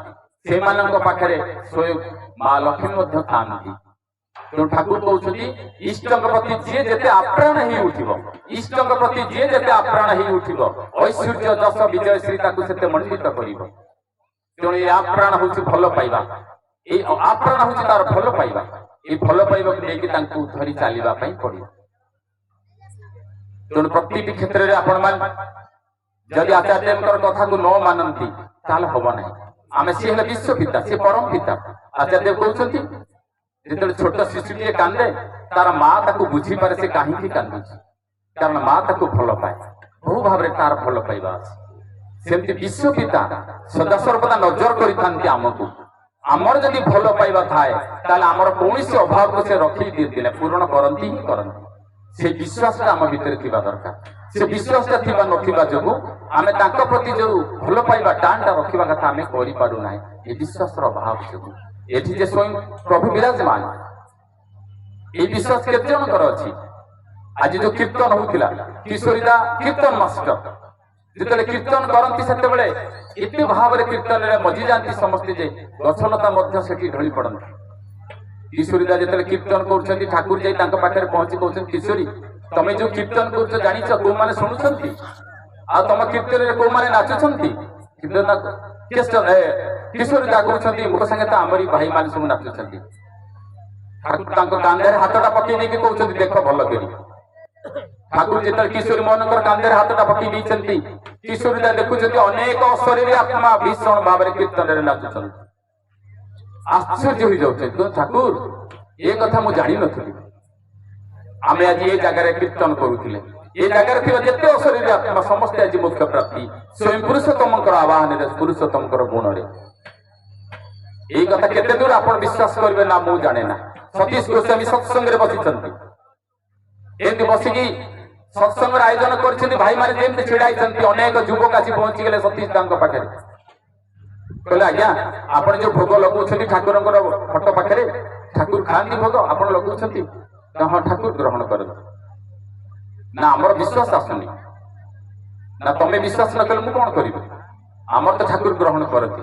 ସେମାନଙ୍କ ପାଖରେ ସ୍ୱୟଂ ମା ଲକ୍ଷ୍ମୀ ମଧ୍ୟ ଥାନ୍ତି। ତେଣୁ ଠାକୁର କହୁଛନ୍ତି ଇଷ୍ଟଙ୍କ ପ୍ରତି ଯିଏ ଯେତେ ଆପ୍ରାଣ ହେଇ ଉଠିବ, ଇଷ୍ଟଙ୍କ ପ୍ରତି ଯିଏ ଯେତେ ଆପ୍ରାଣ ହେଇ ଉଠିବ, ଐଶ୍ୱର୍ଯ୍ୟ ଯଶ ବିଜୟ ଶ୍ରୀ ତାକୁ ସେତେ ମଣ୍ଡିତ କରିବ। ତେଣୁ ଏ ଆପ୍ରାଣ ହଉଛି ଭଲ ପାଇବା, ଏଇ ଆପ୍ରାଣ ହଉଛି ତାର ଭଲ ପାଇବା। এই ଭଲ ପାଇବାକୁ ନେଇକି ତାଙ୍କୁ ଧରି ଚାଲିବା ପାଇଁ ପଡିବ। ତେଣୁ ପ୍ରତିଟି କ୍ଷେତ୍ରରେ ଆପଣମାନେ ଯଦି ଆଚାର୍ଯ୍ୟଙ୍କର କଥାକୁ ନ ମାନନ୍ତି ତାହେଲେ ହବ ନାହିଁ। ଆମେ ସିଏ ହେଲେ ବିଶ୍ୱ ପିତା, ସିଏ ପରମ ପିତା। ଆଚାର୍ଯ୍ୟ କହୁଛନ୍ତି ଯେତେବେଳେ ଛୋଟ ଶିଶୁଟିଏ କାନ୍ଦେ ତାର ମା ତାକୁ ବୁଝିପାରେ ସେ କାହିଁକି କାନ୍ଦୁଛି, କାରଣ ମା ତାକୁ ଭଲ ପାଏ, ବହୁ ଭାବରେ ତାର ଭଲ ପାଇବା ଅଛି। ସେମିତି ବିଶ୍ୱ ପିତା ସଦାସର୍ବଦା ନଜର କରିଥାନ୍ତି ଆମକୁ। ଆମର ଯଦି ଭଲ ପାଇବା ଥାଏ ତାହେଲେ ଆମର କୌଣସି ଅଭାବକୁ ସେ ରଖି ଦିଅନ୍ତି ନା, ପୂରଣ କରନ୍ତି ହିଁ କରନ୍ତି। ସେ ବିଶ୍ୱାସଟା ଆମ ଭିତରେ ଥିବା ଦରକାର। ସେ ବିଶ୍ୱାସଟା ଥିବା ନଥିବା ଯୋଗୁଁ ଆମେ ତାଙ୍କ ପ୍ରତି ଯୋଉ ଭଲ ପାଇବା ଟାଣଟା ରଖିବା କଥା ଆମେ କରିପାରୁନାହିଁ, ଏ ବିଶ୍ୱାସର ଅଭାବ ଯୋଗୁଁ। ଏଠି ଯେ ସ୍ୱୟଂ ପ୍ରଭୁ ବିରାଜମାନ, এই ବିଶ୍ୱାସ କେତେ ଜଣଙ୍କର ଅଛି? ଆଜି ଯୋଉ କୀର୍ତ୍ତନ ହଉଥିଲା, କିଶୋରୀଦା କୀର୍ତ୍ତନ ମାଷ୍ଟର ଯେତେବେଳେ କୀର୍ତ୍ତନ କରନ୍ତି ସେତେବେଳେ ଏତେ ଭାବରେ କୀର୍ତ୍ତନରେ ମଜି ଯାଆନ୍ତି ସମସ୍ତେ ଯେ ଗଛଲତା ମଧ୍ୟ ସେଠି ଢଳି ପଡନ୍ତି। କିଶୋରୀଦା ଯେତେବେଳେ କୀର୍ତ୍ତନ କରୁଛନ୍ତି ଠାକୁର ଯାଇ ତାଙ୍କ ପାଖରେ ପହଞ୍ଚି କହୁଛନ୍ତି, କିଶୋରୀ ତମେ ଯୋଉ କୀର୍ତ୍ତନ କରୁଛ ଜାଣିଛ କୋଉମାନେ ଶୁଣୁଛନ୍ତି ଆଉ ତମ କୀର୍ତ୍ତନରେ କୋଉମାନେ ନାଚୁଛନ୍ତି? କିଶୋରୀଦା କହୁଛନ୍ତି ମୋ ସାଙ୍ଗେ ତ ଆମରି ଭାଇମାନେ ସବୁ ନାଚୁଛନ୍ତି। ଠାକୁର ତାଙ୍କ କାନ୍ଧରେ ହାତଟା ପକେଇ ଦେଇକି କହୁଛନ୍ତି ଦେଖ ଭଲ କରି। ଠାକୁର ଯେତେବେଳେ କିଶୋରୀ ମୋହନଙ୍କର କାନ୍ଧରେ ହାତଟା ପକେଇ ଦେଇଛନ୍ତି, କିଶୋରୀଦା ଦେଖୁଛନ୍ତି ଅନେକ ଅଶରୀରୀ ଆତ୍ମା ଭୀଷଣ ଭାବରେ କୀର୍ତ୍ତନରେ ନାଚୁଛନ୍ତି। ଆଶ୍ଚର୍ଯ୍ୟ ହୋଇଯାଉଛନ୍ତି, ଠାକୁର ଏ କଥା ମୁଁ ଜାଣିନଥିଲି। ଆମେ ଆଜି ଏ ଜାଗାରେ କୀର୍ତ୍ତନ କରୁଥିଲେ, ଏ ଜାଗାରେ ଥିବା ଯେତେ ଅଶରୀରୀ ଆତ୍ମା ସମସ୍ତେ ଆଜି ମୁଖ୍ୟ ପ୍ରାପ୍ତି ସ୍ୱୟଂ ପୁରୁଷୋତ୍ତମଙ୍କର ଆବାହନରେ, ପୁରୁଷୋତ୍ତମଙ୍କର ଗୁଣରେ। এই কথা কেতে দূর আপন বিশ্বাস করবে না ମୁଁ ଜାଣେ ନା। ସତୀଶ ଗୋସ୍ୱାମୀ ସତ୍ସଙ୍ଗରେ ବସିଛନ୍ତି, ଏମିତି ବସିକି ସତ୍ସଙ୍ଗର ଆୟୋଜନ କରିଛନ୍ତି। ଭାଇମାନେ ଯେମିତି ଛିଡା ହେଇଛନ୍ତି, ଅନେକ ଯୁବକ ଆସି ପହଞ୍ଚିଗଲେ ସତୀଶ ଦାଙ୍କ ପାଖରେ। କହିଲେ ଆଜ୍ଞା ଆପଣ ଯୋଉ ଭୋଗ ଲଗାଉଛନ୍ତି ଠାକୁରଙ୍କର ଫଟୋ ପାଖରେ, ଠାକୁର ଖାଆନ୍ତି ଭୋଗ, ଆପଣ ଲଗାଉଛନ୍ତି? ହଁ ଠାକୁର ଗ୍ରହଣ କରନ୍ତୁ। ନା ଆମର ବିଶ୍ୱାସ ଆସୁନି। ନା ତମେ ବିଶ୍ୱାସ ନ କଲେ ମୁଁ କଣ କରିବି, ଆମର ତ ଠାକୁର ଗ୍ରହଣ କରନ୍ତି।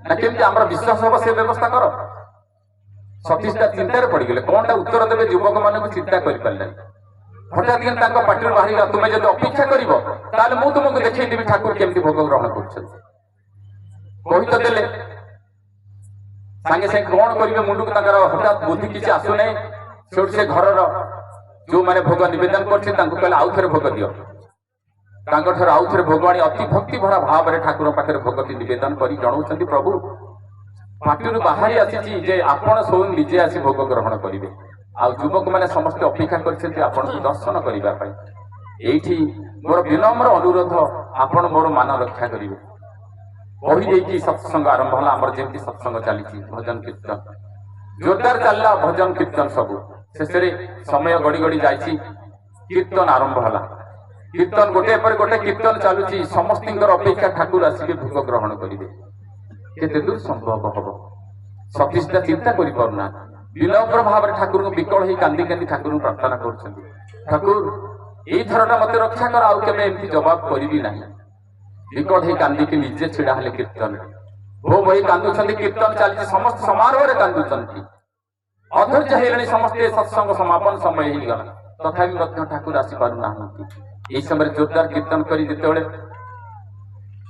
ନା କେମିତି ଆମର ବିଶ୍ୱାସ ହବ ସେ ବ୍ୟବସ୍ଥା କର। ସତୀଶଟା ଚିନ୍ତାରେ ପଡିଗଲେ, କଣଟା ଉତ୍ତର ଦେବେ ଯୁବକ ମାନଙ୍କୁ ଚିନ୍ତା କରିପାରିଲେନି। ହଠାତ୍ କିନା ତାଙ୍କ ପାଟିରୁ ବାହାରିଲା, ତୁମେ ଯଦି ଅପେକ୍ଷା କରିବ ତାହେଲେ ମୁଁ ତୁମକୁ ଦେଖେଇଦେବି ଠାକୁର କେମିତି ଭୋଗ ଗ୍ରହଣ କରୁଛନ୍ତି। କହି ତ ଦେଲେ, ସାଙ୍ଗେ ସାଙ୍ଗେ କଣ କରିବେ ମୁଣ୍ଡକୁ ତାଙ୍କର ହଠାତ୍ ବୁଦ୍ଧି କିଛି ଆସୁନାହିଁ। ସେଠୁ ସେ ଘରର ଯୋଉମାନେ ଭୋଗ ନିବେଦନ କରୁଛନ୍ତି ତାଙ୍କୁ କହିଲେ ଆଉ ଥରେ ଭୋଗ ଦିଅ। ତାଙ୍କଠାରୁ ଆଉ ଥରେ ଭୋଗ ଆଣି ଅତି ଭକ୍ତି ଭରା ଭାବରେ ଠାକୁର ପାଖରେ ଭୋଗଟି ନିବେଦନ କରି ଜଣାଉଛନ୍ତି, ପ୍ରଭୁ ପାଟିରୁ ବାହାରି ଆସିଛି ଯେ ଆପଣ ସ୍ୱୟଂ ନିଜେ ଆସି ଭୋଗ ଗ୍ରହଣ କରିବେ। ଆଉ ଯୁବକ ମାନେ ସମସ୍ତେ ଅପେକ୍ଷା କରିଛନ୍ତି ଆପଣଙ୍କୁ ଦର୍ଶନ କରିବା ପାଇଁ। ଏଇଠି ମୋର ବିନମ୍ର ଅନୁରୋଧ, ଆପଣ ମୋର ମାନ ରକ୍ଷା କରିବେ। କହିଦେଇକି ସତ୍ସଙ୍ଗ ଆରମ୍ଭ ହେଲା। ଆମର ଯେମିତି ସତ୍ସଙ୍ଗ ଚାଲିଛି, ଭଜନ କୀର୍ତ୍ତନ ଜୋରଦାର ଚାଲିଲା, ଭଜନ କୀର୍ତ୍ତନ ସବୁ। ଶେଷରେ ସମୟ ଗଡି ଗଡି ଯାଇଛି, କୀର୍ତ୍ତନ ଆରମ୍ଭ ହେଲା। କୀର୍ତ୍ତନ ଗୋଟେ ପରେ ଗୋଟେ କୀର୍ତ୍ତନ ଚାଲୁଛି। ସମସ୍ତଙ୍କର ଅପେକ୍ଷା ଠାକୁର ଆସିବେ ଭୋଗ ଗ୍ରହଣ କରିବେ। କେତେ ଦୂର ସମ୍ଭବ ହବ? ସତୀଶଟା ଚିନ୍ତା କରିପାରୁନା, ବିନମ୍ର ଭାବରେ ଠାକୁରଙ୍କୁ ବିକଳ ହେଇ କାନ୍ଦି କାନ୍ଦି ଠାକୁରଙ୍କୁ ପ୍ରାର୍ଥନା କରୁଛନ୍ତି, ଠାକୁର ଏଇଥରଟା ମତେ ରକ୍ଷା କର, ଆଉ କେବେ ଏମିତି ଜବାବ କରିବି ନାହିଁ। ବିକଟ ହେଇ କାନ୍ଦିକି ନିଜେ ଛିଡା ହେଲେ କୀର୍ତ୍ତନରେ। ବୋ ବହି କାନ୍ଦୁଛନ୍ତି, କୀର୍ତ୍ତନ ଚାଲିଛି, ସମସ୍ତେ ସମାରୋହରେ କାନ୍ଦୁଛନ୍ତି। ଅଧୈର୍ଯ୍ୟ ହେଇଗଲେଣି ସମସ୍ତେ, ସତ୍ସଙ୍ଗ ସମାପନ ସମୟ ହେଇଗଲା, ତଥାପି ମଧ୍ୟ ଠାକୁର ଆସିପାରୁନାହାନ୍ତି। ଏଇ ସମୟରେ ଜୋରଦାର କୀର୍ତ୍ତନ କରି ଯେତେବେଳେ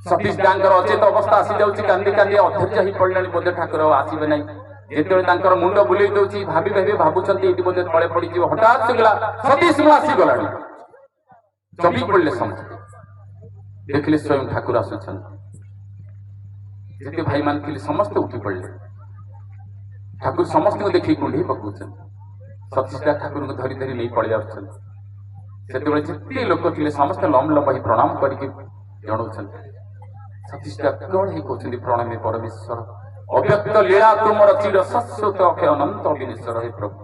ସତୀଶ ଗାଁଙ୍କର ଅଚେତ ଅବସ୍ଥା ଆସିଯାଉଛି, କାନ୍ଦି କାନ୍ଦି ଅଧୈର୍ଯ୍ୟ ହେଇ ପଡିଲେଣି, ବୋଧେ ଠାକୁର ଆସିବେ ନାହିଁ। ଯେତେବେଳେ ତାଙ୍କର ମୁଣ୍ଡ ବୁଲେଇ ଦଉଛି, ଭାବୁଛନ୍ତି ଏଇଠି ବୋଧେ ତଳେ ପଡିଯିବ, ହଠାତ୍ ଶୁଣିଲା ସତୀଶ ମୁଁ ଆସିଗଲାଣି। ଚମକି ପଡିଲେ ସମସ୍ତେ, ଦେଖିଲେ ସ୍ୱୟଂ ଠାକୁର ଆସୁଛନ୍ତି। ଯେତେ ଭାଇମାନେ ଥିଲେ ସମସ୍ତେ ଉଠି ପଡିଲେ। ଠାକୁର ସମସ୍ତଙ୍କୁ ଦେଖିକି କୁଣ୍ଢେଇ ପକଉଛନ୍ତି। ସତୀଶଟା ଠାକୁରଙ୍କୁ ଧରି ଧରି ନେଇ ପଳେଇ ଆସୁଛନ୍ତି। ସେତେବେଳେ ଯେତେ ଲୋକ ଥିଲେ ସମସ୍ତେ ଲମ୍ବ ଲମ୍ବ ହେଇ ପ୍ରଣାମ କରିକି ଜଣାଉଛନ୍ତି। ସତୀଶଟା ବିକଳ ହେଇ କହୁଛନ୍ତି, ପ୍ରଣମେ ପରମେଶ୍ୱର, ଅବ୍ୟକ୍ତ ଲୀଳା ତୁମର ଚିର ଶାଶ୍ୱତ ଅକ୍ଷୟ ଅନନ୍ତ ବିନେଶ୍ୱର। ହେ ପ୍ରଭୁ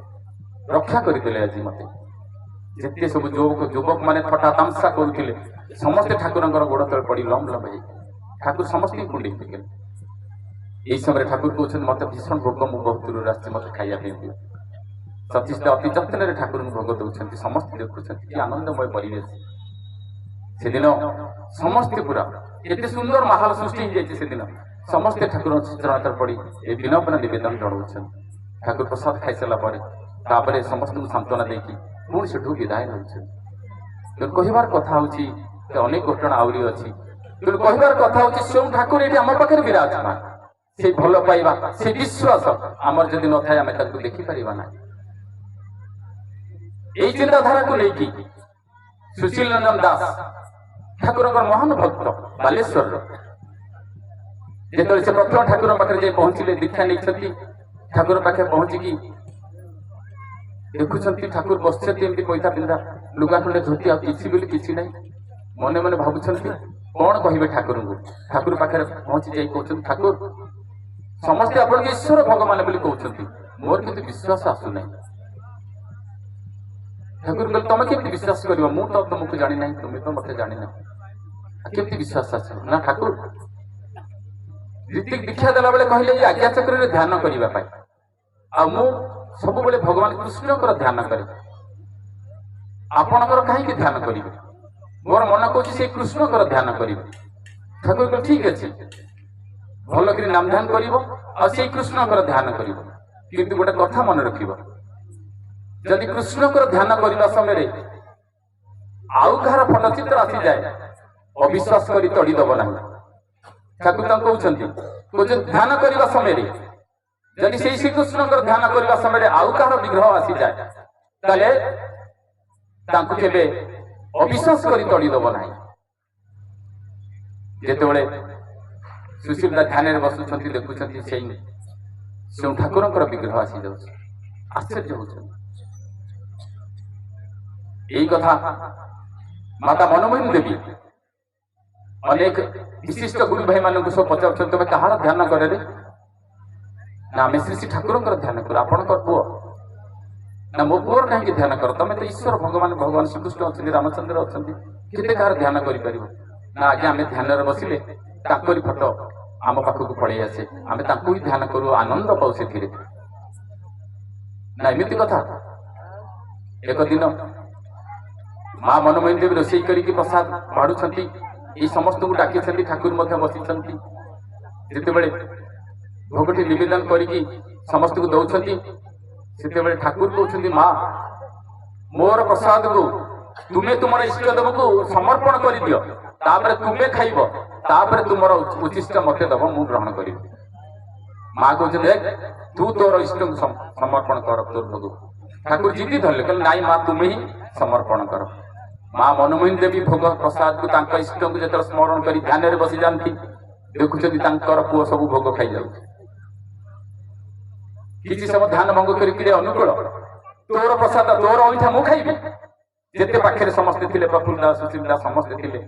ରକ୍ଷା କରିଦେଲେ ଆଜି ମତେ। ଯେତେ ସବୁ ଯୁବକ ମାନେ ଥଟା ତାମସା କରୁଥିଲେ ସମସ୍ତେ ଠାକୁରଙ୍କର ଗୋଡ ତଳେ ପଡି ଲମ୍ବ ଲମ୍ବ ହେଇ ଠାକୁର ସମସ୍ତଙ୍କୁ କୁଣ୍ଡେଇ ପକେଇଲେ। ଏଇ ସମୟରେ ଠାକୁର କହୁଛନ୍ତି, ମତେ ଭୀଷଣ ଭୋଗ, ମୁଁ ବହୁତ ଦୂରରୁ ଆସିଛି, ମତେ ଖାଇବା ପାଇଁ ଦିଅ। ସତୀଶଟା ଅତି ଯତ୍ନରେ ଠାକୁରଙ୍କୁ ଭୋଗ ଦଉଛନ୍ତି। ସମସ୍ତେ ଦେଖୁଛନ୍ତି, କି ଆନନ୍ଦମୟ ପରିବେଶ। ସେଦିନ ସମସ୍ତେ ପୁରା ଏତେ ସୁନ୍ଦର ମାହୋଲ ସୃଷ୍ଟି ହେଇଯାଇଛି। ସେଦିନ ସମସ୍ତେ ଠାକୁରଙ୍କ ଚରଣରେ ପଡି ଏ ବିନମ୍ର ନିବେଦନ ଜଣାଉଛନ୍ତି। ଠାକୁର ପ୍ରସାଦ ଖାଇସାରିଲା ପରେ ତାପରେ ସମସ୍ତଙ୍କୁ ସାନ୍ତ୍ୱନା ଦେଇକି ପୁଣି ସେଠୁ ବିଦାୟ ନେଉଛନ୍ତି। ତେଣୁ କହିବାର କଥା ହଉଛି, ଅନେକ ଘଟଣା ଆହୁରି ଅଛି। ତେଣୁ କହିବାର କଥା ହଉଛି, ସ୍ୱୟଂ ଠାକୁର ଏଠି ଆମ ପାଖରେ ବିରାଜମାନ। ସେଇ ଭଲ ପାଇବା, ସେ ବିଶ୍ୱାସ ଆମର ଯଦି ନଥାଏ ଆମେ ତାକୁ ଦେଖିପାରିବା ନାହିଁ। ଏଇ ଚିନ୍ତାଧାରାକୁ ନେଇକି ସୁଶୀଲ ରଞ୍ଜନ ଦାସ ଠାକୁରଙ୍କର ମହାନ ଭକ୍ତ ବାଲେଶ୍ୱରର, ଯେତେବେଳେ ସେ ପ୍ରଥମ ଠାକୁରଙ୍କ ପାଖରେ ଯାଇ ପହଞ୍ଚିଲେ, ଦୀକ୍ଷା ନେଇଛନ୍ତି, ଠାକୁର ପାଖରେ ପହଞ୍ଚିକି ଦେଖୁଛନ୍ତି ଠାକୁର ବସିଛନ୍ତି ଏମିତି ପଇତା ପିନ୍ଧା, ଲୁଗା ଖଣ୍ଡେ ଧୋତି, ଆଉ କିଛି ବୋଲି କିଛି ନାହିଁ। ମନେ ମନେ ଭାବୁଛନ୍ତି କଣ କହିବେ ଠାକୁରଙ୍କୁ। ଠାକୁର ପାଖରେ ପହଞ୍ଚି ଯାଇ କହୁଛନ୍ତି, ଠାକୁର ସମସ୍ତେ ଆପଣଙ୍କୁ ଈଶ୍ୱର ଭଗବାନ ବୋଲି କହୁଛନ୍ତି, ମୋର କିନ୍ତୁ ବିଶ୍ୱାସ ଆସୁନାହିଁ। ଠାକୁର କହିଲେ, ତମେ କେମିତି ବିଶ୍ୱାସ କରିବ? ମୁଁ ତ ତମକୁ ଜାଣିନାହିଁ, ତୁମେ ତ ମତେ ଜାଣିନାହିଁ, କେମିତି ବିଶ୍ୱାସ ଆସିବ? ନା ଠାକୁର ରୀତିକ ଦୀକ୍ଷା ଦେଲା ବେଳେ କହିଲେ ଯେ ଆଜ୍ଞା ଚକ୍ରରେ ଧ୍ୟାନ କରିବା ପାଇଁ, ଆଉ ମୁଁ ସବୁବେଳେ ଭଗବାନ କୃଷ୍ଣଙ୍କର ଧ୍ୟାନ କରେ, ଆପଣଙ୍କର କାହିଁକି ଧ୍ୟାନ କରିବେ? ମୋର ମନ କହୁଛି ସେଇ କୃଷ୍ଣଙ୍କର ଧ୍ୟାନ କରିବେ। ଠାକୁର କହିଲେ, ଠିକ ଅଛି, ଭଲ କରି ନାମ ଧ୍ୟାନ କରିବ ଆଉ ସେଇ କୃଷ୍ଣଙ୍କର ଧ୍ୟାନ କରିବ, କିନ୍ତୁ ଗୋଟେ କଥା ମନେ ରଖିବ, ଯଦି କୃଷ୍ଣଙ୍କର ଧ୍ୟାନ କରିବା ସମୟରେ ଆଉ କାହାର ଫଟଚିତ୍ର ଆସିଯାଏ, ଅବିଶ୍ୱାସ କରି ତଡ଼ିଦବ ନାହିଁ। ଠାକୁର ତାଙ୍କୁ କହୁଛନ୍ତି ଧ୍ୟାନ କରିବା ସମୟରେ ଯଦି ସେଇ ଶ୍ରୀକୃଷ୍ଣଙ୍କର ଧ୍ୟାନ କରିବା ସମୟରେ ଆଉ କାହାର ବିଗ୍ରହ ଆସିଯାଏ, ତାହେଲେ ତାଙ୍କୁ କେବେ ଅବିଶ୍ୱାସ କରି ତଡ଼ିଦବ ନାହିଁ। ଯେତେବେଳେ ସୁଶୀଲଦା ଧ୍ୟାନରେ ବସୁଛନ୍ତି, ଦେଖୁଛନ୍ତି ସେଇ ଠାକୁରଙ୍କର ବିଗ୍ରହ ଆସିଯାଉଛି, ଆଶ୍ଚର୍ଯ୍ୟ ହଉଛନ୍ତି। এই কথা মাতা মনমোহন দেবী অনেক বিশিষ্ট গুরু ভাই মানুষ সব পচারছেন, তুমি কাহার ধ্যান করে রে? না আমি শ্রী শ্রী ঠাকুরঙ্কর ধ্যান কর। আপনার পুଅ? না মো পুଅর কাহিଁକି ଧ୍ୟାନ କର? ତମେ ତ ଈଶ୍ୱର ଭଗବାନ ଶ୍ରୀକୃଷ୍ଣ ଅଛନ୍ତି, ରାମଚନ୍ଦ୍ର ଅଛନ୍ତି, କେତେ କାହାର ଧ୍ୟାନ କରିପାରିବ? ନା ଆଜ୍ଞା, ଆମେ ଧ୍ୟାନରେ ବସିଲେ ତାଙ୍କରି ଫଟୋ ଆମ ପାଖକୁ ପଳେଇ ଆସେ, ଆମେ ତାଙ୍କୁ ହିଁ ଧ୍ୟାନ କରୁ, ଆନନ୍ଦ ପାଉ ସେଥିରେ। ନା ଏମିତି କଥା। ଏକ ଦିନ ମା ମନମୋହନ ଦେବୀ ରୋଷେଇ କରିକି ପ୍ରସାଦ ବାଢୁଛନ୍ତି, ଏଇ ସମସ୍ତଙ୍କୁ ଡାକିଛନ୍ତି, ଠାକୁର ମଧ୍ୟ ବସିଛନ୍ତି। ଯେତେବେଳେ ଭୋଗଟି ନିବେଦନ କରିକି ସମସ୍ତଙ୍କୁ ଦଉଛନ୍ତି। ସେତେବେଳେ ଠାକୁର କହୁଛନ୍ତି ମା ମୋର ପ୍ରସାଦକୁ ତୁମେ ତୁମର ଇଷ୍ଟ ଦେବକୁ ସମର୍ପଣ କରିଦିଅ, ତାପରେ ତୁମେ ଖାଇବ, ତାପରେ ତୁମର ଉଚ୍ଚିଷ୍ଟ ମତେ ଦବ, ମୁଁ ଗ୍ରହଣ କରିବି। ମା କହୁଛନ୍ତି ତୁ ତୋର ଇଷ୍ଟଙ୍କୁ ସମର୍ପଣ କର ତୋର ଭୋଗ। ଠାକୁର ଜିଦି ଧରିଲେ, କହିଲେ ନାଇଁ ମା ତୁମେ ହିଁ ସମର୍ପଣ କର। ମା ମନମୋହିନୀ ଦେବୀ ଭୋଗ ପ୍ରସାଦକୁ ତାଙ୍କ ଇଷ୍ଟଙ୍କୁ ଯେତେବେଳେ ସ୍ମରଣ କରି ଧ୍ୟାନରେ ବସି ଯାଆନ୍ତି, ଦେଖୁଛନ୍ତି ତାଙ୍କର ପୁଅ ସବୁ ଭୋଗ ଖାଇଯାଉଛି। କିଛି ସମୟ ଧ୍ୟାନ ଭଙ୍ଗ କରିକିରି ଅନୁକୂଳ ତୋର ପ୍ରସାଦ ତୋର ଅଇଁଠା ମୁଁ ଖାଇବି। ଯେତେ ପାଖରେ ସମସ୍ତେ ଥିଲେ, ପ୍ରଫୁଲ୍ଲ ଦାସ ସୁଶୀଲ ଦାସ ସମସ୍ତେ ଥିଲେ,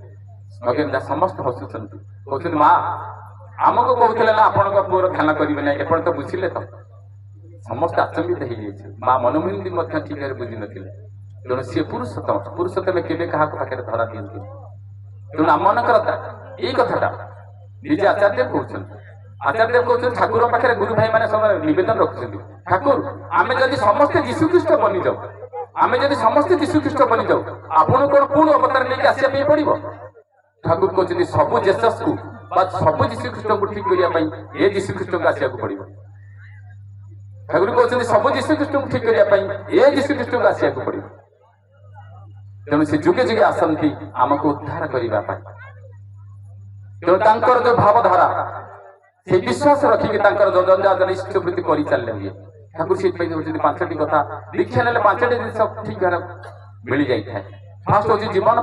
ନଗେନ ଦାସ ସମସ୍ତେ ହସୁଛନ୍ତି, କହୁଛନ୍ତି ମା ଆମକୁ କହୁଥିଲେ ନା ଆପଣଙ୍କ ପୁଅର ଧ୍ୟାନ କରିବେ ନାହିଁ, ଏପଟେ ତ ବୁଝିଲେ ତ। ସମସ୍ତେ ଆଚମ୍ବିତ ହେଇଯାଇଛି। ମା ମନମୋହିନୀ ମଧ୍ୟ ଠିକ ଭାବରେ ବୁଝିନଥିଲେ। ତେଣୁ ସିଏ ପୁରୁଷୋତ୍ତମ, ପୁରୁଷୋତ୍ତମ କେବେ କାହାକୁ ପାଖରେ ଧରା ଦିଅନ୍ତି। ତେଣୁ ଆମମାନଙ୍କର ଏଇ କଥାଟା ନିଜେ ଆଚାର୍ଯ୍ୟ କହୁଛନ୍ତି। ଆଚାର୍ଯ୍ୟ କହୁଛନ୍ତି ଠାକୁର ପାଖରେ ଗୁରୁ ଭାଇ ମାନେ ସବୁ ନିବେଦନ ରଖୁଛନ୍ତି, ଠାକୁର ଆମେ ଯଦି ସମସ୍ତେ ଯୀଶୁଖ୍ରୀଷ୍ଟ ବନିଯାଉ, ଆମେ ଯଦି ସମସ୍ତେ ଯୀଶୁଖ୍ରୀଷ୍ଟ ବନିଯାଉ, ଆପଣଙ୍କୁ କଣ ପୁଣି ଅବତାର ନେଇକି ଆସିବା ପାଇଁ ପଡିବ? ଠାକୁର କହୁଛନ୍ତି ସବୁ ଜେସସ୍କୁ ବା ସବୁ ଯୀଶୁଖ୍ରୀଷ୍ଟଙ୍କୁ ଠିକ କରିବା ପାଇଁ ଏ ଯୀଶୁଖ୍ରୀଷ୍ଟଙ୍କୁ ଆସିବାକୁ ପଡିବ। ଠାକୁର କହୁଛନ୍ତି ସବୁ ଯୀଶୁଖ୍ରୀଷ୍ଟଙ୍କୁ ଠିକ କରିବା ପାଇଁ ଏ ଯୀଶୁଖ୍ରୀଷ୍ଟଙ୍କୁ ଆସିବାକୁ ପଡିବ। ତେଣୁ ସେ ଯୁଗେ ଯୁଗେ ଆସନ୍ତି ଆମକୁ ଉଦ୍ଧାର କରିବା ପାଇଁ। ତେଣୁ ତାଙ୍କର ଯୋଉ ଭାବଧାରା, ସେ ବିଶ୍ୱାସ ରଖିକି ତାଙ୍କର ଯୋଜନା ଇଷ୍ଟବୃତ୍ତି କରିଚାଲିଲେ ହୁଏ। ଠାକୁର ସେଇଥିପାଇଁ କହୁଛନ୍ତି 5ଟି କଥା ଦୀକ୍ଷା ନେଲେ 5ଟି ଜିନିଷ ଠିକ ଭାବରେ ମିଳିଯାଇଥାଏ। ଫାଷ୍ଟ ହଉଛି ଜୀବନ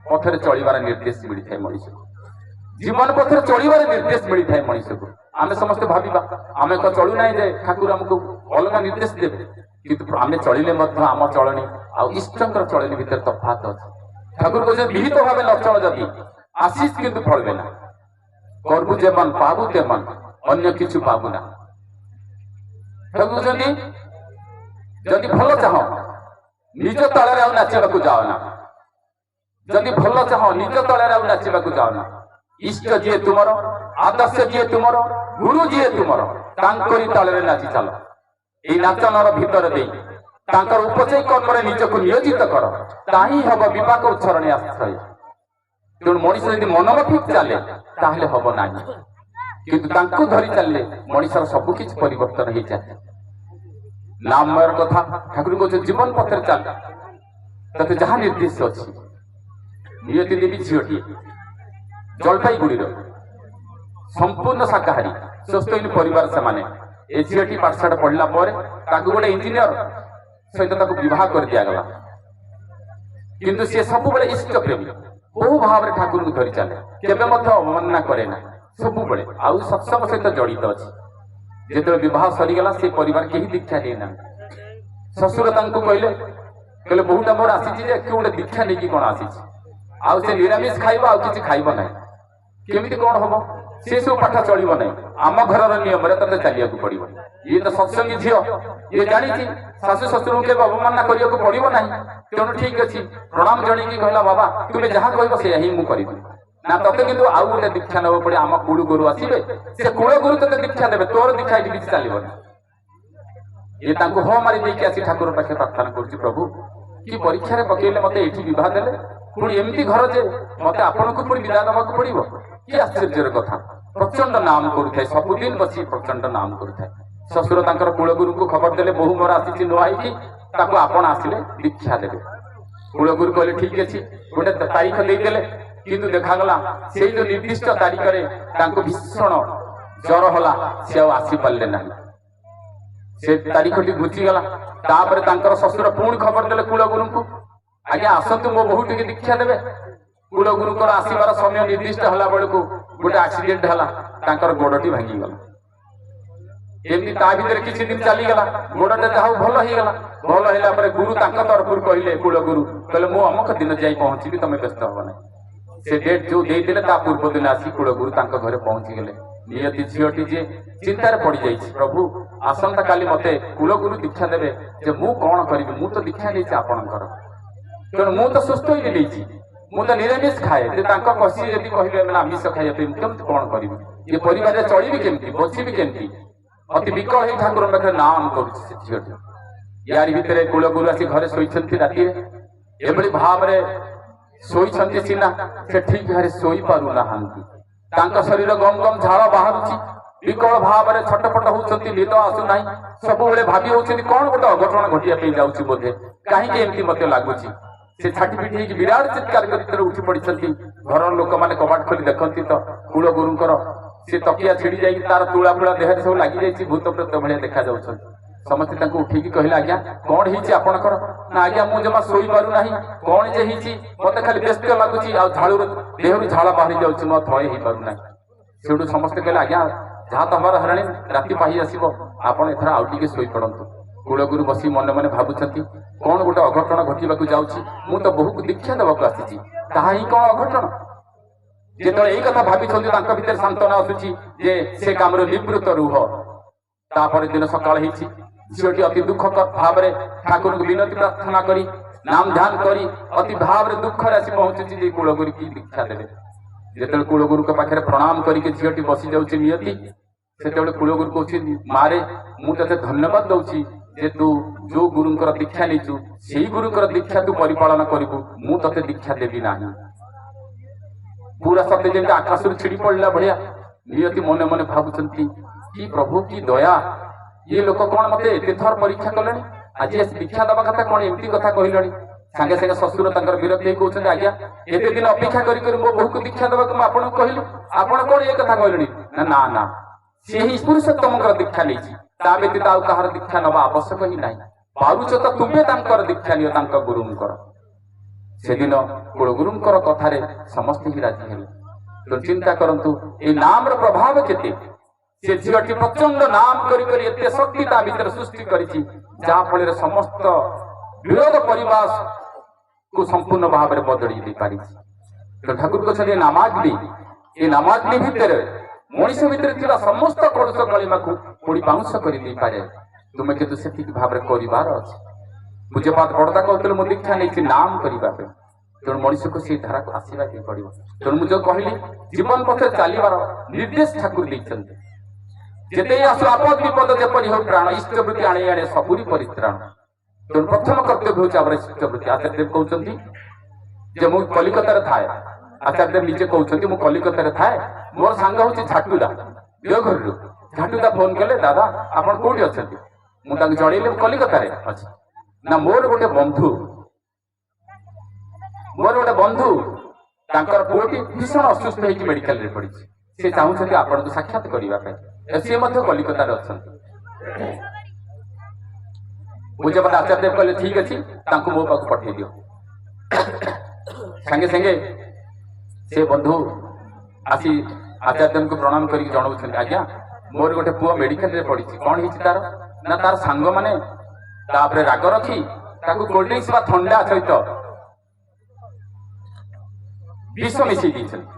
ପଥରେ ଚଳିବାର ନିର୍ଦ୍ଦେଶ ମିଳିଥାଏ ମଣିଷକୁ। ଜୀବନ ପଥରେ ଚଳିବାର ନିର୍ଦ୍ଦେଶ ମିଳିଥାଏ ମଣିଷକୁ। ଆମେ ସମସ୍ତେ ଭାବିବା ଆମେ ତ ଚଳୁନାହିଁ ଯେ ଠାକୁର ଆମକୁ ଅଲଗା ନିର୍ଦ୍ଦେଶ ଦେବେ, କିନ୍ତୁ ଆମେ ଚଳିଲେ ମଧ୍ୟ ଆମ ଚଳଣି ଆଉ ଇଷ୍ଟଙ୍କର ଚଳଣି ଭିତରେ ତଫାତ ଅଛି। ଠାକୁର କହୁଛନ୍ତି ବିହିତ ଭାବେ ନ ଚଳ ଯଦି ଆଶିଷ କିନ୍ତୁ ଫଳବେ ନା, করবু যেমন পাবু তেমন, অন্য কিছু পাবু না। ঠাকুর কହୁଛନ୍ତି যদি ଭଲ ଚାହ ନିଜ ତଳରେ ଆଉ ନାଚିବାକୁ ଯାଅ ନା, ଯଦି ଭଲ ଚାହ ନିଜ ତଳରେ ଆଉ ନାଚିବାକୁ ଯାଅ ନା। ଇଷ୍ଟ ଯିଏ ତୁମର, ଆଦର୍ଶ ଯିଏ ତୁମର, ଗୁରୁ ଯିଏ ତୁମର, ତାଙ୍କରି ତାଳରେ ନାଚି ଚାଲ। এই ନାଚନର ଭିତରେ ଦେଇ ତାଙ୍କର ଉପଚୟ କର୍ମରେ ନିଜକୁ ନିୟୋଜିତ କର, ତାହିଁ ହବ ବିପାକ ଉଚ୍ଚରଣୀ ଆଶ୍ରୟ। ତେଣୁ ମଣିଷ ଯଦି ମନର ଠିକ ଚାଲେ ତାହେଲେ ହବ ନାହିଁ, କିନ୍ତୁ ତାଙ୍କୁ ଧରି ଚାଲିଲେ ମଣିଷର ସବୁ କିଛି ପରିବର୍ତ୍ତନ ହେଇଯାଏ। ନାମର କଥା ଠାକୁର କହୁଛନ୍ତି ଜୀବନ ପଥରେ ଚାଲ, ତତେ ଯାହା ନିର୍ଦ୍ଦେଶ ଅଛି। ନିୟତି ଦେବୀ ଝିଅଟିଏ ଜଳପାଇଗୁଡିର ସମ୍ପୂର୍ଣ୍ଣ ଶାକାହାରୀ ସ୍ୱସ୍ଥହୀନ ପରିବାର ସେମାନେ। ଏ ଝିଅଟି ପାଠଶାଠ ପଢିଲା ପରେ ତାକୁ ଗୋଟେ ଇଞ୍ଜିନିୟର ସହିତ ତାକୁ ବିବାହ କରି ଦିଆଗଲା, କିନ୍ତୁ ସେ ସବୁବେଳେ ଇଷ୍ଟ ପ୍ରେମୀ, ବହୁ ଭାବରେ ଠାକୁରଙ୍କୁ ଧରି ଚାଲେ, କେବେ ମଧ୍ୟ ଅବମାନନା କରେ ନା, ସବୁବେଳେ ଆଉ ସତ୍ସଙ୍ଗ ସହିତ ଜଡିତ ଅଛି। ଯେତେବେଳେ ବିବାହ ସରିଗଲା ସେ ପରିବାର କେହି ଦୀକ୍ଷା ଦେଇନାହାନ୍ତି। ଶ୍ୱଶୁର ତାଙ୍କୁ କହିଲେ ବହୁଟା ମୋର ଆସିଛି ଯେ କିଏ ଗୋଟେ ଦୀକ୍ଷା ନେଇକି କଣ ଆସିଛି, ଆଉ ସେ ନିରାମିଷ ଖାଇବ ଆଉ କିଛି ଖାଇବ ନାହିଁ, କେମିତି କଣ ହବ? ସେ ସବୁ ପାଠ ଚଳିବ ନାହିଁ, ଆମ ଘରର ନିୟମରେ ତତେ ଚାଲିବାକୁ ପଡିବ। ଇଏ ତ ସତ୍ସଙ୍ଗୀ ଝିଅ, ଇଏ ଜାଣିଛି ଶାଶୁ ଶ୍ୱଶୁରଙ୍କୁ କେବେ ଅବମାନନା କରିବାକୁ ପଡିବ ନାହିଁ। ତେଣୁ ଠିକ ଅଛି ପ୍ରଣାମ ଜଣେଇକି କହିଲା ବାବା ତୁମେ ଯାହା କହିବ ସେଇଆ ହିଁ ମୁଁ କରିବି। ନା ତତେ କିନ୍ତୁ ଆଉ ଗୋଟେ ଦୀକ୍ଷା ନେବାକୁ ପଡେ, ଆମ କୁଳ ଗୁରୁ ଆସିବେ, ସେ କୁଳ ଗୁରୁ ତତେ ଦୀକ୍ଷା ଦେବେ, ତୋର ଦୀକ୍ଷା ଏଠି କିଛି ଚାଲିବନି। ଇଏ ତାଙ୍କୁ ହଁ ମାରି ଦେଇକି ଆସି ଠାକୁର ପାଖେ ପ୍ରାର୍ଥନା କରୁଛି, ପ୍ରଭୁ କି ପରୀକ୍ଷାରେ ପକେଇଲେ ମତେ ଏଠି ବିବାହ ଦେଲେ, ପୁଣି ଏମିତି ଘର ଯେ ମତେ ଆପଣଙ୍କୁ ପୁଣି ବିଦାୟ ଦେବାକୁ ପଡିବ। କି ଆଶ୍ଚର୍ଯ୍ୟର କଥା। ପ୍ରଚଣ୍ଡ ନାମ କରୁଥାଏ, ସବୁଦିନ ବସି ପ୍ରଚଣ୍ଡ ନାମ କରୁଥାଏ। ଶ୍ୱଶୁର ତାଙ୍କର କୁଳଗୁରୁଙ୍କୁ ଖବର ଦେଲେ ବୋହୂ ମୋର ଆସିଛି ନୂଆ ହେଇକି, ତାକୁ ଆପଣ ଆସିଲେ ଦୀକ୍ଷା ଦେବେ। କୁଳଗୁରୁ କହିଲେ ଠିକ ଅଛି, ଗୋଟେ ତାରିଖ ଦେଇଦେଲେ, କିନ୍ତୁ ଦେଖାଗଲା ସେଇ ଯୋଉ ନିର୍ଦ୍ଦିଷ୍ଟ ତାରିଖରେ ତାଙ୍କୁ ଭୀଷଣ ଜ୍ୱର ହେଲା, ସେ ଆଉ ଆସିପାରିଲେ ନାହିଁ। ସେ ତାରିଖଟି ଘୁଚିଗଲା। ତାପରେ ତାଙ୍କର ଶ୍ୱଶୁର ପୁଣି ଖବର ଦେଲେ କୁଳଗୁରୁଙ୍କୁ, ଆଜ୍ଞା ଆସନ୍ତୁ ମୋ ବୋହୂ ଟିକେ ଦୀକ୍ଷା ଦେବେ। କୁଳଗୁରୁଙ୍କର ଆସିବାର ସମୟ ନିର୍ଦ୍ଦିଷ୍ଟ ହେଲା ବେଳକୁ ଗୋଟେ ଆକ୍ସିଡେଣ୍ଟ ହେଲା, ତାଙ୍କର ଗୋଡଟି ଭାଙ୍ଗିଗଲା। ଏମିତି ତା ଭିତରେ କିଛି ଦିନ ଚାଲିଗଲା, ଗୋଡଟା ଯାହା ଭଲ ହେଇଗଲା। ଭଲ ହେଲା ପରେ ଗୁରୁ ତାଙ୍କ ତରଫରୁ କହିଲେ, କୁଳଗୁରୁ କହିଲେ ମୁଁ ଅମୁକ ଦିନ ଯାଇ ପହଞ୍ଚିବି, ତମେ ବ୍ୟସ୍ତ ହବ ନାହିଁ। ସେ ଡେଟ୍ ଯୋଉ ଦେଇଥିଲେ ତା ପୂର୍ବ ଦିନ ଆସି କୁଳଗୁରୁ ତାଙ୍କ ଘରେ ପହଞ୍ଚିଗଲେ। ନିୟତି ଝିଅଟି ଯିଏ ଚିନ୍ତାରେ ପଡିଯାଇଛି, ପ୍ରଭୁ ଆସନ୍ତା କାଲି ମତେ କୁଳଗୁରୁ ଦୀକ୍ଷା ଦେବେ, ଯେ ମୁଁ କଣ କରିବି, ମୁଁ ତ ଦୀକ୍ଷା ନେଇଛି ଆପଣଙ୍କର, ତେଣୁ ମୁଁ ତ ସୁସ୍ଥ ହେଇ ନେଇଛି, ମୁଁ ତ ନିରାମିଷ ଖାଏ, ଯେ ତାଙ୍କ କଷି ଯଦି କହିବେ ଆମେ ଆମିଷ ଖାଇବା ପାଇଁ ମୁଁ କେମିତି କଣ କରିବି, ଏ ପରିବାରରେ ଚଳିବି କେମିତି, ବଞ୍ଚିବି କେମିତି? ଅତି ବିକଳ ହେଇ ଠାକୁରଙ୍କ ପାଖରେ ନାମ କରୁଛି ସେ ଝିଅଟି। ୟାରି ଭିତରେ କୁଳଗୁରୁ ଆସି ଘରେ ଶୋଇଛନ୍ତି ରାତିରେ, ଏଭଳି ଭାବରେ ଶୋଇଛନ୍ତି ସିନା ସେ ଠିକ ଭାବରେ ଶୋଇ ପାରୁନାହାନ୍ତି। ତାଙ୍କ ଶରୀର ଗମ ଗମ ଝାଳ ବାହାରୁଛି, ବିକଳ ଭାବରେ ଛଟପଟ ହଉଛନ୍ତି, ନିଦ ଆସୁନାହିଁ, ସବୁବେଳେ ଭାବି ହଉଛନ୍ତି କଣ ଗୋଟେ ଅଘଟଣ ଘଟିବା ପାଇଁ ଯାଉଛି ବୋଧେ, କାହିଁକି ଏମିତି ମତେ ଲାଗୁଛି। ସେ ଛାଟି ପିଟି ହେଇକି ବିରାଟ ଚିତ୍କାର କରି ଉଠି ପଡିଛନ୍ତି। ଘରର ଲୋକମାନେ କବାଟ ଖୋଲି ଦେଖନ୍ତି ତ କୁଳ ଗୁରୁଙ୍କର ସେ ତକିଆ ଛିଡି ଯାଇକି ତାର ତୁଳା ଫୁଳା ଦେହରେ ସବୁ ଲାଗିଯାଇଛି, ଭୂତ ପ୍ରେତ ଭଳିଆ ଦେଖା ଯାଉଛନ୍ତି। ସମସ୍ତେ ତାଙ୍କୁ ଉଠିକି କହିଲେ, ଆଜ୍ଞା କଣ ହେଇଛି ଆପଣଙ୍କର? ନା ଆଜ୍ଞା ମୁଁ ଜମା ଶୋଇପାରୁନାହିଁ, କଣ ଯେ ହେଇଛି ମତେ ଖାଲି ବ୍ୟସ୍ତ ଲାଗୁଛି, ଆଉ ଝାଳୁରୁ ଦେହରୁ ଝାଳ ବାହାରି ଯାଉଛି, ମୋ ଥୟ ହେଇପାରୁନାହିଁ। ସେଠୁ ସମସ୍ତେ କହିଲେ, ଆଜ୍ଞା ଯାହା ତ ହବାର ହେଲାଣି, ରାତି ପାହି ଆସିବ, ଆପଣ ଏଥର ଆଉ ଟିକେ ଶୋଇପଡନ୍ତୁ। କୁଳଗୁରୁ ବସି ମନେ ମନେ ଭାବୁଛନ୍ତି କଣ ଗୋଟେ ଅଘଟଣ ଘଟିବାକୁ ଯାଉଛି, ମୁଁ ତ ବହୁକୁ ଦୀକ୍ଷା ଦେବାକୁ ଆସିଛି, ତାହା ହିଁ କଣ ଅଘଟଣ। ଯେତେବେଳେ ଏଇ କଥା ଭାବିଛନ୍ତି ତାଙ୍କ ଭିତରେ ସାନ୍ତ୍ୱନା ଆସୁଛି ଯେ ସେ କାମରେ ନିବୃତ୍ତ ରୁହ। ତାପରେ ଦିନ ସକାଳ ହେଇଛି, ଝିଅଟି ଅତି ଦୁଃଖ ଭାବରେ ଠାକୁରଙ୍କୁ ବିନତି ପ୍ରାର୍ଥନା କରି ନାମ ଧ୍ୟାନ କରି ଅତି ଭାବରେ ଦୁଃଖରେ ଆସି ପହଞ୍ଚୁଛି ଯେ କୁଳଗୁରୁ କି ଦୀକ୍ଷା ଦେବେ। ଯେତେବେଳେ କୁଳଗୁରୁଙ୍କ ପାଖରେ ପ୍ରଣାମ କରିକି ଝିଅଟି ବସି ଯାଉଛି ନିୟତି, ସେତେବେଳେ କୁଳଗୁରୁ କହୁଛନ୍ତି, ମାରେ ମୁଁ ତତେ ଧନ୍ୟବାଦ ଦଉଛି ଯେ ତୁ ଯୋଉ ଗୁରୁଙ୍କର ଦୀକ୍ଷା ନେଇଛୁ ସେଇ ଗୁରୁଙ୍କର ଦୀକ୍ଷା ତୁ ପରିପାଳନ କରିବୁ, ମୁଁ ତତେ ଦୀକ୍ଷା ଦେବି ନାହିଁ। ପୁରା ସତେ ଯେମିତି ଆକାଶରୁ ଛିଡି ପଡିଲା ଭଳିଆ ନିୟତି ମନେ ମନେ ଭାବୁଛନ୍ତି, କି ପ୍ରଭୁ କି ଦୟା, ଇଏ ଲୋକ କଣ ମତେ ଏତେ ଥର ପରୀକ୍ଷା କଲେଣି, ଆଜି ଆସି ଦୀକ୍ଷା ଦେବା କଥା କଣ ଏମିତି କଥା କହିଲେଣି। ସାଙ୍ଗେ ସାଙ୍ଗେ ଶ୍ୱଶୁର ତାଙ୍କର ବିରକ୍ତି ହେଇ କହୁଛନ୍ତି, ଆଜ୍ଞା ଏତେ ଦିନ ଅପେକ୍ଷା କରି ମୋ ବୋହୂକୁ ଦୀକ୍ଷା ଦେବାକୁ ମୁଁ ଆପଣଙ୍କୁ କହିଲି, ଆପଣ କଣ ଏ କଥା କହିଲେଣି? ନା ନା, ସେ ହିଁ ପୁରୁଷୋତ୍ତମଙ୍କର ଦୀକ୍ଷା ନେଇଛି, ତା ବ୍ୟତୀତ ଆଉ କାହାର ଦୀକ୍ଷା ନେବା ଆବଶ୍ୟକ ହିଁ ନାହିଁ। ପାରୁଛ ତ ତୁମେ ତାଙ୍କର ଦୀକ୍ଷା ନିଅ, ତାଙ୍କ ଗୁରୁଙ୍କର। ସେଦିନ କୁଳଗୁରୁଙ୍କର କଥାରେ ସମସ୍ତେ ହିଁ ରାଜି ହେଲେ। ତ ଚିନ୍ତା କରନ୍ତୁ ଏଇ ନାମର ପ୍ରଭାବ କେତେ। ସେ ଝିଅଟି ପ୍ରଚଣ୍ଡ ନାମ କରି କରି ଏତେ ଶକ୍ତି ତା ଭିତରେ ସୃଷ୍ଟି କରିଛି, ଯାହା ଫଳରେ ସମସ୍ତ ବିରୋଧ ପରିବେଶକୁ ସମ୍ପୂର୍ଣ୍ଣ ଭାବରେ ବଦଳି ଦେଇପାରିଛି। ତ ଠାକୁର କହିଛନ୍ତି ନାମାଗ୍ନି, ଏ ନାମାଗ୍ନି ଭିତରେ ମଣିଷ ଭିତରେ ଥିବା ସମସ୍ତ କଳୁଷ କଳିମାକୁ ପୋଡ଼ି ପାଉଁଶ କରି ଦେଇପାରେ। ତୁମେ କିନ୍ତୁ ସେତିକି ଭାବରେ କରିବାର ଅଛି। ପୂଜ୍ୟପାଦ ବଡ଼ଦା କହୁଥିଲେ, ମୁଁ ଦୀକ୍ଷା ନେଇଛି ନାମ କରିବା ପାଇଁ, ତେଣୁ ମଣିଷକୁ ସେଇ ଧାରାକୁ ଆସିବା ପାଇଁ ପଡିବ। ତେଣୁ ମୁଁ ଯୋଉ କହିଲି ଜୀବନ ପଥରେ ଚାଲିବାର ନିର୍ଦ୍ଦେଶ ଠାକୁର ଦେଇଛନ୍ତି। ଯେତେ ଆସୁ ଆପଦ ବିପଦ ଯେପରି ହଉ ପ୍ରାଣ, ଇଷ୍ଟବୃତ୍ତି ଆଣେ ଆଣେ ସବୁରି ପରିତ୍ରାଣ। ତେଣୁ ପ୍ରଥମ କର୍ତ୍ତବ୍ୟ ହେଉଛି ଆମର ଇଷ୍ଟବୃତ୍ତି। ଆଚାର୍ଯ୍ୟଦେବ କହୁଛନ୍ତି ଯେ ମୁଁ କଲିକତାରେ ଥାଏ, ଆଚାର୍ଯ୍ୟଦେବ ନିଜେ କହୁଛନ୍ତି ମୁଁ କଲିକତାରେ ଥାଏ, ମୋର ସାଙ୍ଗ ହଉଛି ଝାଟୁଦା ଦେଓଘରରୁ। ଝାଟୁଦା ଫୋନ କଲେ, ଦାଦା ଆପଣ କୋଉଠି ଅଛନ୍ତି? ମୁଁ ତାଙ୍କୁ ଜଣେଇଲି ମୁଁ କଲିକତାରେ ଅଛି। ନା ମୋର ଗୋଟେ ବନ୍ଧୁ ତାଙ୍କର ପୁଅଟି ଭୀଷଣ ଅସୁସ୍ଥ ହେଇକି ମେଡିକାଲରେ ପଡିଛି, ସେ ଚାହୁଁଛନ୍ତି ଆପଣଙ୍କୁ ସାକ୍ଷାତ କରିବା ପାଇଁ, ସିଏ ମଧ୍ୟ କଲିକତାରେ ଅଛନ୍ତି। ପୂଜ୍ୟପାଦ ଆଚାର୍ଯ୍ୟଦେବ କହିଲେ, ଠିକ ଅଛି, ତାଙ୍କୁ ମୋ ପାଖକୁ ପଠେଇ ଦିଅ। ସାଙ୍ଗେ ସାଙ୍ଗେ ସେ ବନ୍ଧୁ ଆସି ଆଚାର୍ଯ୍ୟଙ୍କୁ ପ୍ରଣାମ କରିକି ଜଣାଉଛନ୍ତି, ଆଜ୍ଞା ମୋର ଗୋଟେ ପୁଅ ମେଡିକାଲରେ ପଡିଛି, କଣ ହେଇଛି ତାର? ନା ତାର ସାଙ୍ଗମାନେ ତାପରେ ରାଗ ରଖି ତାକୁ କୋଲ୍ଡ ଡ୍ରିଙ୍କସ ବା ଥଣ୍ଡା ସହିତ ବିଷ ମିଶେଇ ଦେଇଛନ୍ତି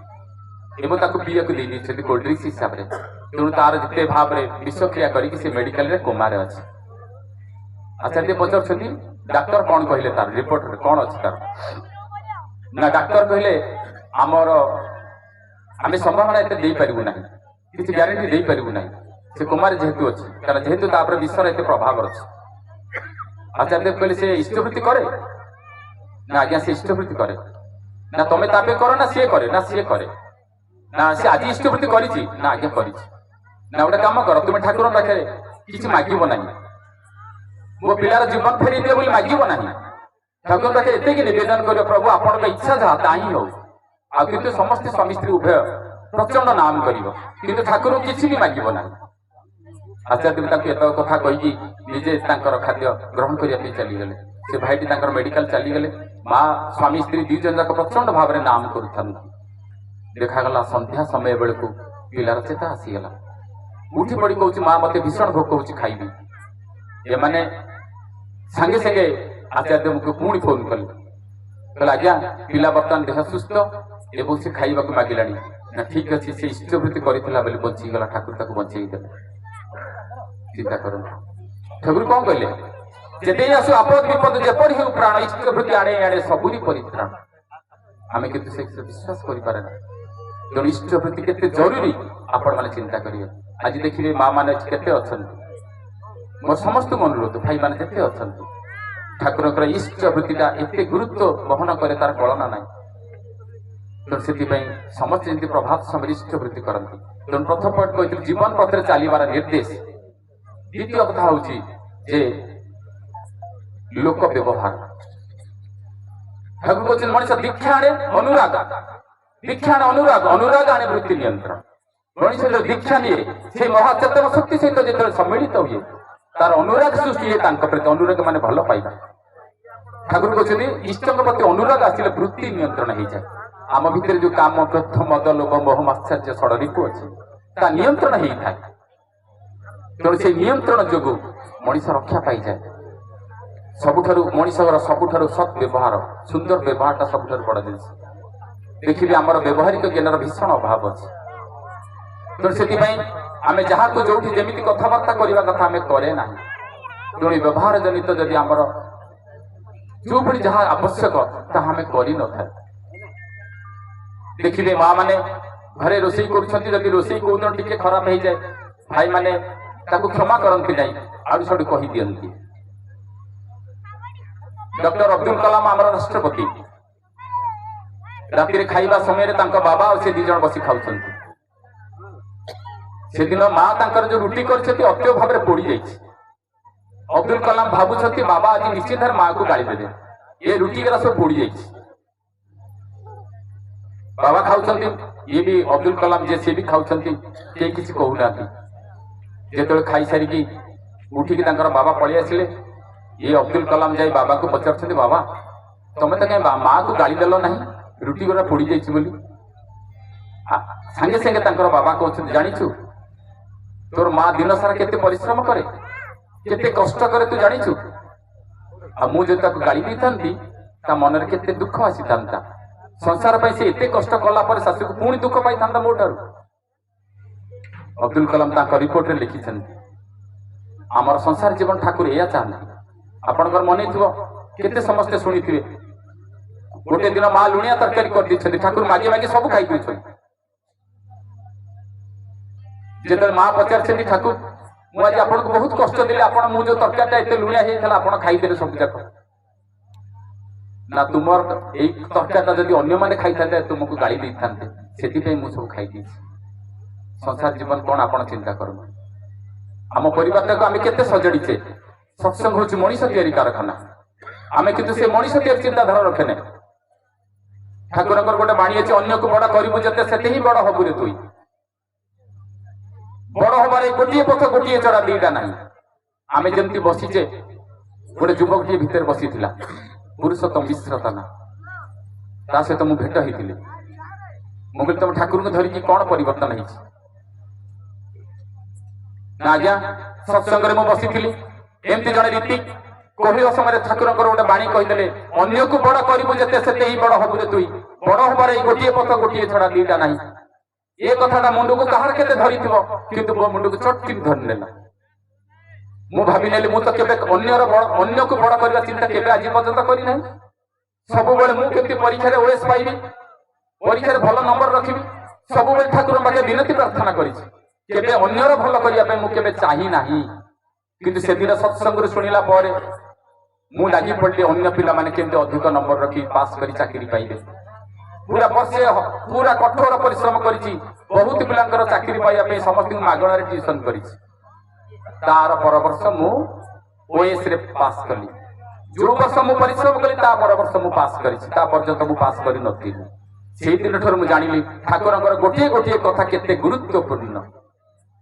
ଏବଂ ତାକୁ ପିଇବାକୁ ଦେଇ ଦେଇଛନ୍ତି କୋଲ୍ଡ ଡ୍ରିଙ୍କସ ହିସାବରେ। ତେଣୁ ତାର ଯେତେ ଭାବରେ ବିଷକ୍ରିୟା କରିକି ସେ ମେଡିକାଲରେ କୋମାରେ ଅଛି। ଆଚାର୍ଯ୍ୟ ପଚାରୁଛନ୍ତି, ଡାକ୍ତର କଣ କହିଲେ, ତାର ରିପୋର୍ଟରେ କଣ ଅଛି ତାର? ନା ଡାକ୍ତର କହିଲେ, ଆମେ ସମ୍ଭାବନା ଏତେ ଦେଇପାରିବୁ ନାହିଁ, କିଛି ଗ୍ୟାରେଣ୍ଟି ଦେଇପାରିବୁ ନାହିଁ, ସେ କୋମାରେ ଯେହେତୁ ଅଛି, କାରଣ ଯେହେତୁ ତାପରେ ବିଷର ଏତେ ପ୍ରଭାବ ଅଛି। ଆଚାର୍ଯ୍ୟଦେବ କହିଲେ, ସେ ଇଷ୍ଟବୃତ୍ତି କରେ? ନା ଆଜ୍ଞା ସେ ଇଷ୍ଟବୃତ୍ତି କରେ। ନା ତମେ ତା ପାଇଁ କର ନା ସିଏ କରେ? ନା ସିଏ କରେ। ନା ସେ ଆଜି ଇଷ୍ଟବୃତ୍ତି କରିଛି? ନା ଆଜ୍ଞା କରିଛି। ନା ଗୋଟେ କାମ କର, ତୁମେ ଠାକୁରଙ୍କ ପାଖରେ କିଛି ମାଗିବ ନାହିଁ, ମୋ ପିଲାର ଜୀବନ ଫେରେଇ ଦିଅ ବୋଲି ମାଗିବ ନାହିଁ, ଠାକୁରଙ୍କ ପାଖରେ ଏତିକି ନିବେଦନ କରିବ, ପ୍ରଭୁ ଆପଣଙ୍କ ଇଚ୍ଛା ଯାହା ତା ହିଁ ହଉ। ଆଉ କିନ୍ତୁ ସମସ୍ତେ ସ୍ୱାମୀ ସ୍ତ୍ରୀ ଉଭୟ ପ୍ରଚଣ୍ଡ ନାମ କରିବ, କିନ୍ତୁ ଠାକୁରଙ୍କୁ କିଛି ବି ମାଗିବ ନାହିଁ। ଆଚାର୍ଯ୍ୟ ତାଙ୍କୁ ଏତକ କଥା କହିକି ନିଜେ ତାଙ୍କର ଖାଦ୍ୟ ଗ୍ରହଣ କରିବା ପାଇଁ ଚାଲିଗଲେ। ସେ ଭାଇଟି ତାଙ୍କର ମେଡିକାଲ ଚାଲିଗଲେ। ମା ସ୍ୱାମୀ ସ୍ତ୍ରୀ ଦି ଜଣ ଯାକ ପ୍ରଚଣ୍ଡ ଭାବରେ ନାମ କରୁଥାନ୍ତି। ଦେଖାଗଲା ସନ୍ଧ୍ୟା ସମୟ ବେଳକୁ ପିଲାର ଚେତା ଆସିଗଲା। ଉଠି ପଡି କହୁଛି, ମା ମତେ ଭୀଷଣ ଭୋକ ହଉଛି, ଖାଇବି। ଏମାନେ ସାଙ୍ଗେ ସାଙ୍ଗେ ଆଚାର୍ଯ୍ୟଙ୍କୁ ପୁଣି ଫୋନ କଲେ, କହିଲେ ଆଜ୍ଞା ପିଲା ବର୍ତ୍ତମାନ ଦେହ ସୁସ୍ଥ ଏବଂ ସେ ଖାଇବାକୁ ମାଗିଲାଣି। ନା ଠିକ ଅଛି, ସେ ଇଷ୍ଟବୃତ୍ତି କରିଥିଲା ବୋଲି ବଞ୍ଚିଗଲା, ଠାକୁର ତାକୁ ବଞ୍ଚେଇ ଦେଲେ। ଚିନ୍ତା କରନ୍ତୁ ଠାକୁର କଣ କହିଲେ, ଯେତେ ଆସୁ ଆପଦ ବିପଦ ଯେପରି ହେଉ ପ୍ରାଣ, ଇଷ୍ଟବୃତ୍ତି ଆଣେ ଆଣେ ସବୁରି ପରିତ୍ରାଣ। ଆମେ କିନ୍ତୁ ସେ ବିଶ୍ୱାସ କରିପାରେ ନା। ତେଣୁ ଇଷ୍ଟବୃତ୍ତି କେତେ ଜରୁରୀ ଆପଣମାନେ ଚିନ୍ତା କରିବେ। ଆଜି ଦେଖିବେ ମା ମାନେ କେତେ ଅଛନ୍ତି, ମୋର ସମସ୍ତଙ୍କୁ ଅନୁରୋଧ, ଭାଇମାନେ ଯେତେ ଅଛନ୍ତି, ଠାକୁରଙ୍କର ଇଷ୍ଟବୃତ୍ତିଟା ଏତେ ଗୁରୁତ୍ୱ ବହନ କରେ, ତାର କଳନା ନାହିଁ। ତେଣୁ ସେଥିପାଇଁ ସମସ୍ତେ ଯେମିତି ପ୍ରଭାତ ସମୟରେ ଇଷ୍ଟବୃତ୍ତି କରନ୍ତି। ତେଣୁ ପ୍ରଥମ ପଏଣ୍ଟ କହିଥିଲି ଜୀବନ ପଥରେ ଚାଲିବାର ନିର୍ଦ୍ଦେଶ। ଦ୍ୱିତୀୟ କଥା ହଉଛି ଯେ ଲୋକ ବ୍ୟବହାର। ଠାକୁର କହୁଛନ୍ତି ମଣିଷ ଦୀକ୍ଷା ଆଣେ ଅନୁରାଗ, ଦୀକ୍ଷା ଆଣେ ଅନୁରାଗ, ଅନୁରାଗ ଆଣେ ବୃତ୍ତି ନିୟନ୍ତ୍ରଣ। ମଣିଷ ଯୋଉ ଦୀକ୍ଷା ନିଏ ସେଇ ମହାଚେତନ ଶକ୍ତି ସହିତ ଯେତେବେଳେ ସମ୍ମିଳିତ ହୁଏ ତାର ଅନୁରାଗ ସୃଷ୍ଟି ହୁଏ ତାଙ୍କ ପ୍ରତି। ଅନୁରାଗ ମାନେ ଭଲ ପାଇବା। ଠାକୁର କହୁଛନ୍ତି ଇଷ୍ଟଙ୍କ ପ୍ରତି ଅନୁରାଗ ଆସିଲେ ବୃତ୍ତି ନିୟନ୍ତ୍ରଣ ହେଇଯାଏ। ଆମ ଭିତରେ ଯୋଉ କାମ, କ୍ରୋଧ, ମଦ, ଲୋଭ, ମୋହ, ମାତ୍ସର୍ଯ୍ୟ, ଷଡ଼ରିପୁ ଅଛି ତା ନିୟନ୍ତ୍ରଣ ହେଇଥାଏ। ତେଣୁ ସେଇ ନିୟନ୍ତ୍ରଣ ଯୋଗୁଁ ମଣିଷ ରକ୍ଷା ପାଇଯାଏ। ସବୁଠାରୁ ମଣିଷର ସବୁଠାରୁ ସତ୍ ବ୍ୟବହାର, ସୁନ୍ଦର ବ୍ୟବହାରଟା ସବୁଠାରୁ ବଡ଼ ଜିନିଷ। ଦେଖିବେ ଆମର ବ୍ୟବହାରିକ ଜ୍ଞାନର ଭୀଷଣ ଅଭାବ ଅଛି। ତେଣୁ ସେଥିପାଇଁ ଆମେ ଯାହାକୁ ଯୋଉଠି ଯେମିତି କଥାବାର୍ତ୍ତା କରିବା କଥା ଆମେ କରେ ନାହିଁ। ତେଣୁ ବ୍ୟବହାର ଜନିତ ଯଦି ଆମର ଯୋଉଭଳି ଯାହା ଆବଶ୍ୟକ ତାହା ଆମେ କରିନଥାଏ। ଦେଖିବେ ମା ମାନେ ଘରେ ରୋଷେଇ କରୁଛନ୍ତି, ଯଦି ରୋଷେଇ କୋଉଦିନ ଟିକେ ଖରାପ ହେଇଯାଏ ଭାଇମାନେ ତାକୁ କ୍ଷମା କରନ୍ତି ନାହିଁ, ଆଡୁ ସାଡୁ କହିଦିଅନ୍ତି। ଡକ୍ଟର ଅବ୍ଦୁଲ କଲାମ ଆମର ରାଷ୍ଟ୍ରପତି ରାତିରେ ଖାଇବା ସମୟରେ ତାଙ୍କ ବାବା ଆଉ ସେ 2 ଜଣ ବସି ଖାଉଛନ୍ତି। ସେଦିନ ମା ତାଙ୍କର ଯୋଉ ରୁଟି କରିଛନ୍ତି ଅତ୍ୟ ଭାବରେ ପୋଡି ଯାଇଛି। ଅବ୍ଦୁଲ କଲାମ ଭାବୁଛନ୍ତି ବାବା ଆଜି ନିଶ୍ଚିତ ମାଆକୁ ଗାଳି ଦେବେ, ଏ ରୁଟି ଗୁରା ସବୁ ପୋଡି ଯାଇଛି। ବାବା ଖାଉଛନ୍ତି, ଇଏ ବି ଅବ୍ଦୁଲ କଲାମ ଯିଏ ସିଏ ବି ଖାଉଛନ୍ତି, କେହି କିଛି କହୁନାହାନ୍ତି। ଯେତେବେଳେ ଖାଇସାରିକି ଉଠିକି ତାଙ୍କର ବାବା ପଳେଇ ଆସିଲେ, ଇଏ ଅବ୍ଦୁଲ କଲାମ ଯାଇ ବାବାକୁ ପଚାରୁଛନ୍ତି ବାବା ତମେ ତ କାହିଁ ମାଆକୁ ଗାଳି ଦେଲ ନାହିଁ, ରୁଟି ଗୁରା ପୋଡି ଯାଇଛି ବୋଲି। ସାଙ୍ଗେ ସାଙ୍ଗେ ତାଙ୍କର ବାବା କହୁଛନ୍ତି ଜାଣିଛୁ ତୋର ମା ଦିନ ସାରା କେତେ ପରିଶ୍ରମ କରେ, କେତେ କଷ୍ଟ କରେ ତୁ ଜାଣିଛୁ? ଆଉ ମୁଁ ଯଦି ତାକୁ ଗାଳି ଦେଇଥାନ୍ତି ତା ମନରେ କେତେ ଦୁଃଖ ଆସିଥାନ୍ତା। ସଂସାର ପାଇଁ ସେ ଏତେ କଷ୍ଟ କଲା ପରେ ଶାଶୁକୁ ପୁଣି ଦୁଃଖ ପାଇଥାନ୍ତା ମୋ ଠାରୁ। ଅବ୍ଦୁଲ କଲାମ ତାଙ୍କ ରିପୋର୍ଟରେ ଲେଖିଛନ୍ତି ଆମର ସଂସାର ଜୀବନ ଠାକୁର ଏଇଆ ଚାହାନ୍ତି। ଆପଣଙ୍କର ମନେ ଥିବ, କେତେ ସମସ୍ତେ ଶୁଣିଥିବେ ଗୋଟେ ଦିନ ମା ଲୁଣିଆ ତରକାରୀ କରିଦେଇଛନ୍ତି, ଠାକୁର ମାଗି ମାଗି ସବୁ ଖାଇଦେଇଛନ୍ତି। ଯେତେବେଳେ ମା ପଚାରିଛନ୍ତି ଠାକୁର ମୁଁ ଆଜି ଆପଣଙ୍କୁ ବହୁତ କଷ୍ଟ ଦେଲି, ଆପଣ ମୁଁ ଯୋଉ ତରକାରୀଟା ଏତେ ଲୁଣିଆ ହେଇଥିଲା ଆପଣ ଖାଇଦେଲେ ସବୁ ଯାକ। ନା ତୁମର ଏଇ ତରକାରୀଟା ଯଦି ଅନ୍ୟମାନେ ଖାଇଥାନ୍ତେ ତୁମକୁ ଗାଳି ଦେଇଥାନ୍ତେ, ସେଥିପାଇଁ ମୁଁ ସବୁ ଖାଇଦେଇଛି। ସଂସାର ଜୀବନ କଣ ଆପଣ ଚିନ୍ତା କରନ୍ତୁ। ଆମ ପରିବାରଟାକୁ ଆମେ କେତେ ସଜଡ଼ିଛେ। ସତ୍ସଙ୍ଗ ହଉଛି ମଣିଷ ତିଆରି କାରଖାନା, ଆମେ କିନ୍ତୁ ସେ ମଣିଷ ତିଆରି ଚିନ୍ତାଧାରା ରଖେନେ। ଠାକୁରଙ୍କର ଗୋଟେ ବାଣୀ ଅଛି, ଅନ୍ୟକୁ ବଡ କରିବୁ ଯେତେ ସେତେ ହିଁ ବଡ ହବୁରେ ତୁଇ। ବଡ ହବାର ଗୋଟିଏ ପଥ ଗୋଟିଏ ଚଢା, ଦିଟା ନାହିଁ। ଆମେ ଯେମିତି ବସିଛେ, ଗୋଟେ ଯୁବକଟିଏ ଭିତରେ ବସିଥିଲା, ପୁରୁଷୋତ୍ତମ ମିଶ୍ର ତା ନା, ତା ସହିତ ମୁଁ ଭେଟ ହେଇଥିଲି। ମୁଁ କହିଲି ତମ ଠାକୁରଙ୍କୁ ଧରିକି କଣ ପରିବର୍ତ୍ତନ ହେଇଛି? ନା ଆଜ୍ଞା ସତ୍ସଙ୍ଗରେ ମୁଁ ବସିଥିଲି, ଏମିତି ଜଣେ ରୀତି କହିବା ସମୟରେ ଠାକୁରଙ୍କର ଗୋଟେ ବାଣୀ କହିଦେଲେ ଅନ୍ୟକୁ ବଡ କରିବୁ ଯେତେ ସେତେ ହିଁ ବଡ ହବୁ ଯେ ତୁଇ। ବଡ ହବାର ଏଇ ଗୋଟିଏ ପଥ ଗୋଟିଏ ଛଡା ଦିଟା ନାହିଁ। ଏ କଥାଟା ମୁଣ୍ଡକୁ କାହାର କେତେ ଧରିଥିବ, କିନ୍ତୁ ମୋ ମୁଣ୍ଡକୁ ଚଟକିନି ଧରିନେଲା। ମୁଁ ଭାବିନେଲି ମୁଁ ତ କେବେ ଅନ୍ୟକୁ ବଡ କରିବା ଚିନ୍ତା କେବେ ଆଜି ପର୍ଯ୍ୟନ୍ତ କରିନାହିଁ। ସବୁବେଳେ ମୁଁ କେମିତି ପରୀକ୍ଷାରେ ଓଏସ୍ ପାଇବି, ପରୀକ୍ଷାରେ ଭଲ ନମ୍ବର ରଖିବି, ସବୁବେଳେ ଠାକୁରଙ୍କ ପାଖରେ ବିନତି ପ୍ରାର୍ଥନା କରିଛି। କେବେ ଅନ୍ୟର ଭଲ କରିବା ପାଇଁ ମୁଁ କେବେ ଚାହିଁ ନାହିଁ। କିନ୍ତୁ ସେଦିନ ସତ୍ସଙ୍ଗରୁ ଶୁଣିଲା ପରେ ମୁଁ ଲାଗି ପଡିଲି ଅନ୍ୟ ପିଲାମାନେ କେମିତି ଅଧିକ ନମ୍ବର ରଖି ପାସ୍ କରି ଚାକିରି ପାଇବେ। ପୁରା ବର୍ଷେ ପୁରା କଠୋର ପରିଶ୍ରମ କରିଛି, ବହୁତ ପିଲାଙ୍କର ଚାକିରି ପାଇବା ପାଇଁ ସମସ୍ତଙ୍କୁ ମାଗଣାରେ ଟ୍ୟୁସନ କରିଛି। ତାର ପର ବର୍ଷ ମୁଁ ଓଏସ୍ ରେ ପାସ୍ କଲି। ଯୋଉ ବର୍ଷ ମୁଁ ପରିଶ୍ରମ କଲି ତା ପର ବର୍ଷ ମୁଁ ପାସ୍ କରିଛି, ତା ପର୍ଯ୍ୟନ୍ତ ମୁଁ ପାସ୍ କରିନଥିଲି। ସେଇ ଦିନ ଠାରୁ ମୁଁ ଜାଣିଲି ଠାକୁରଙ୍କର ଗୋଟିଏ ଗୋଟିଏ କଥା କେତେ ଗୁରୁତ୍ୱପୂର୍ଣ୍ଣ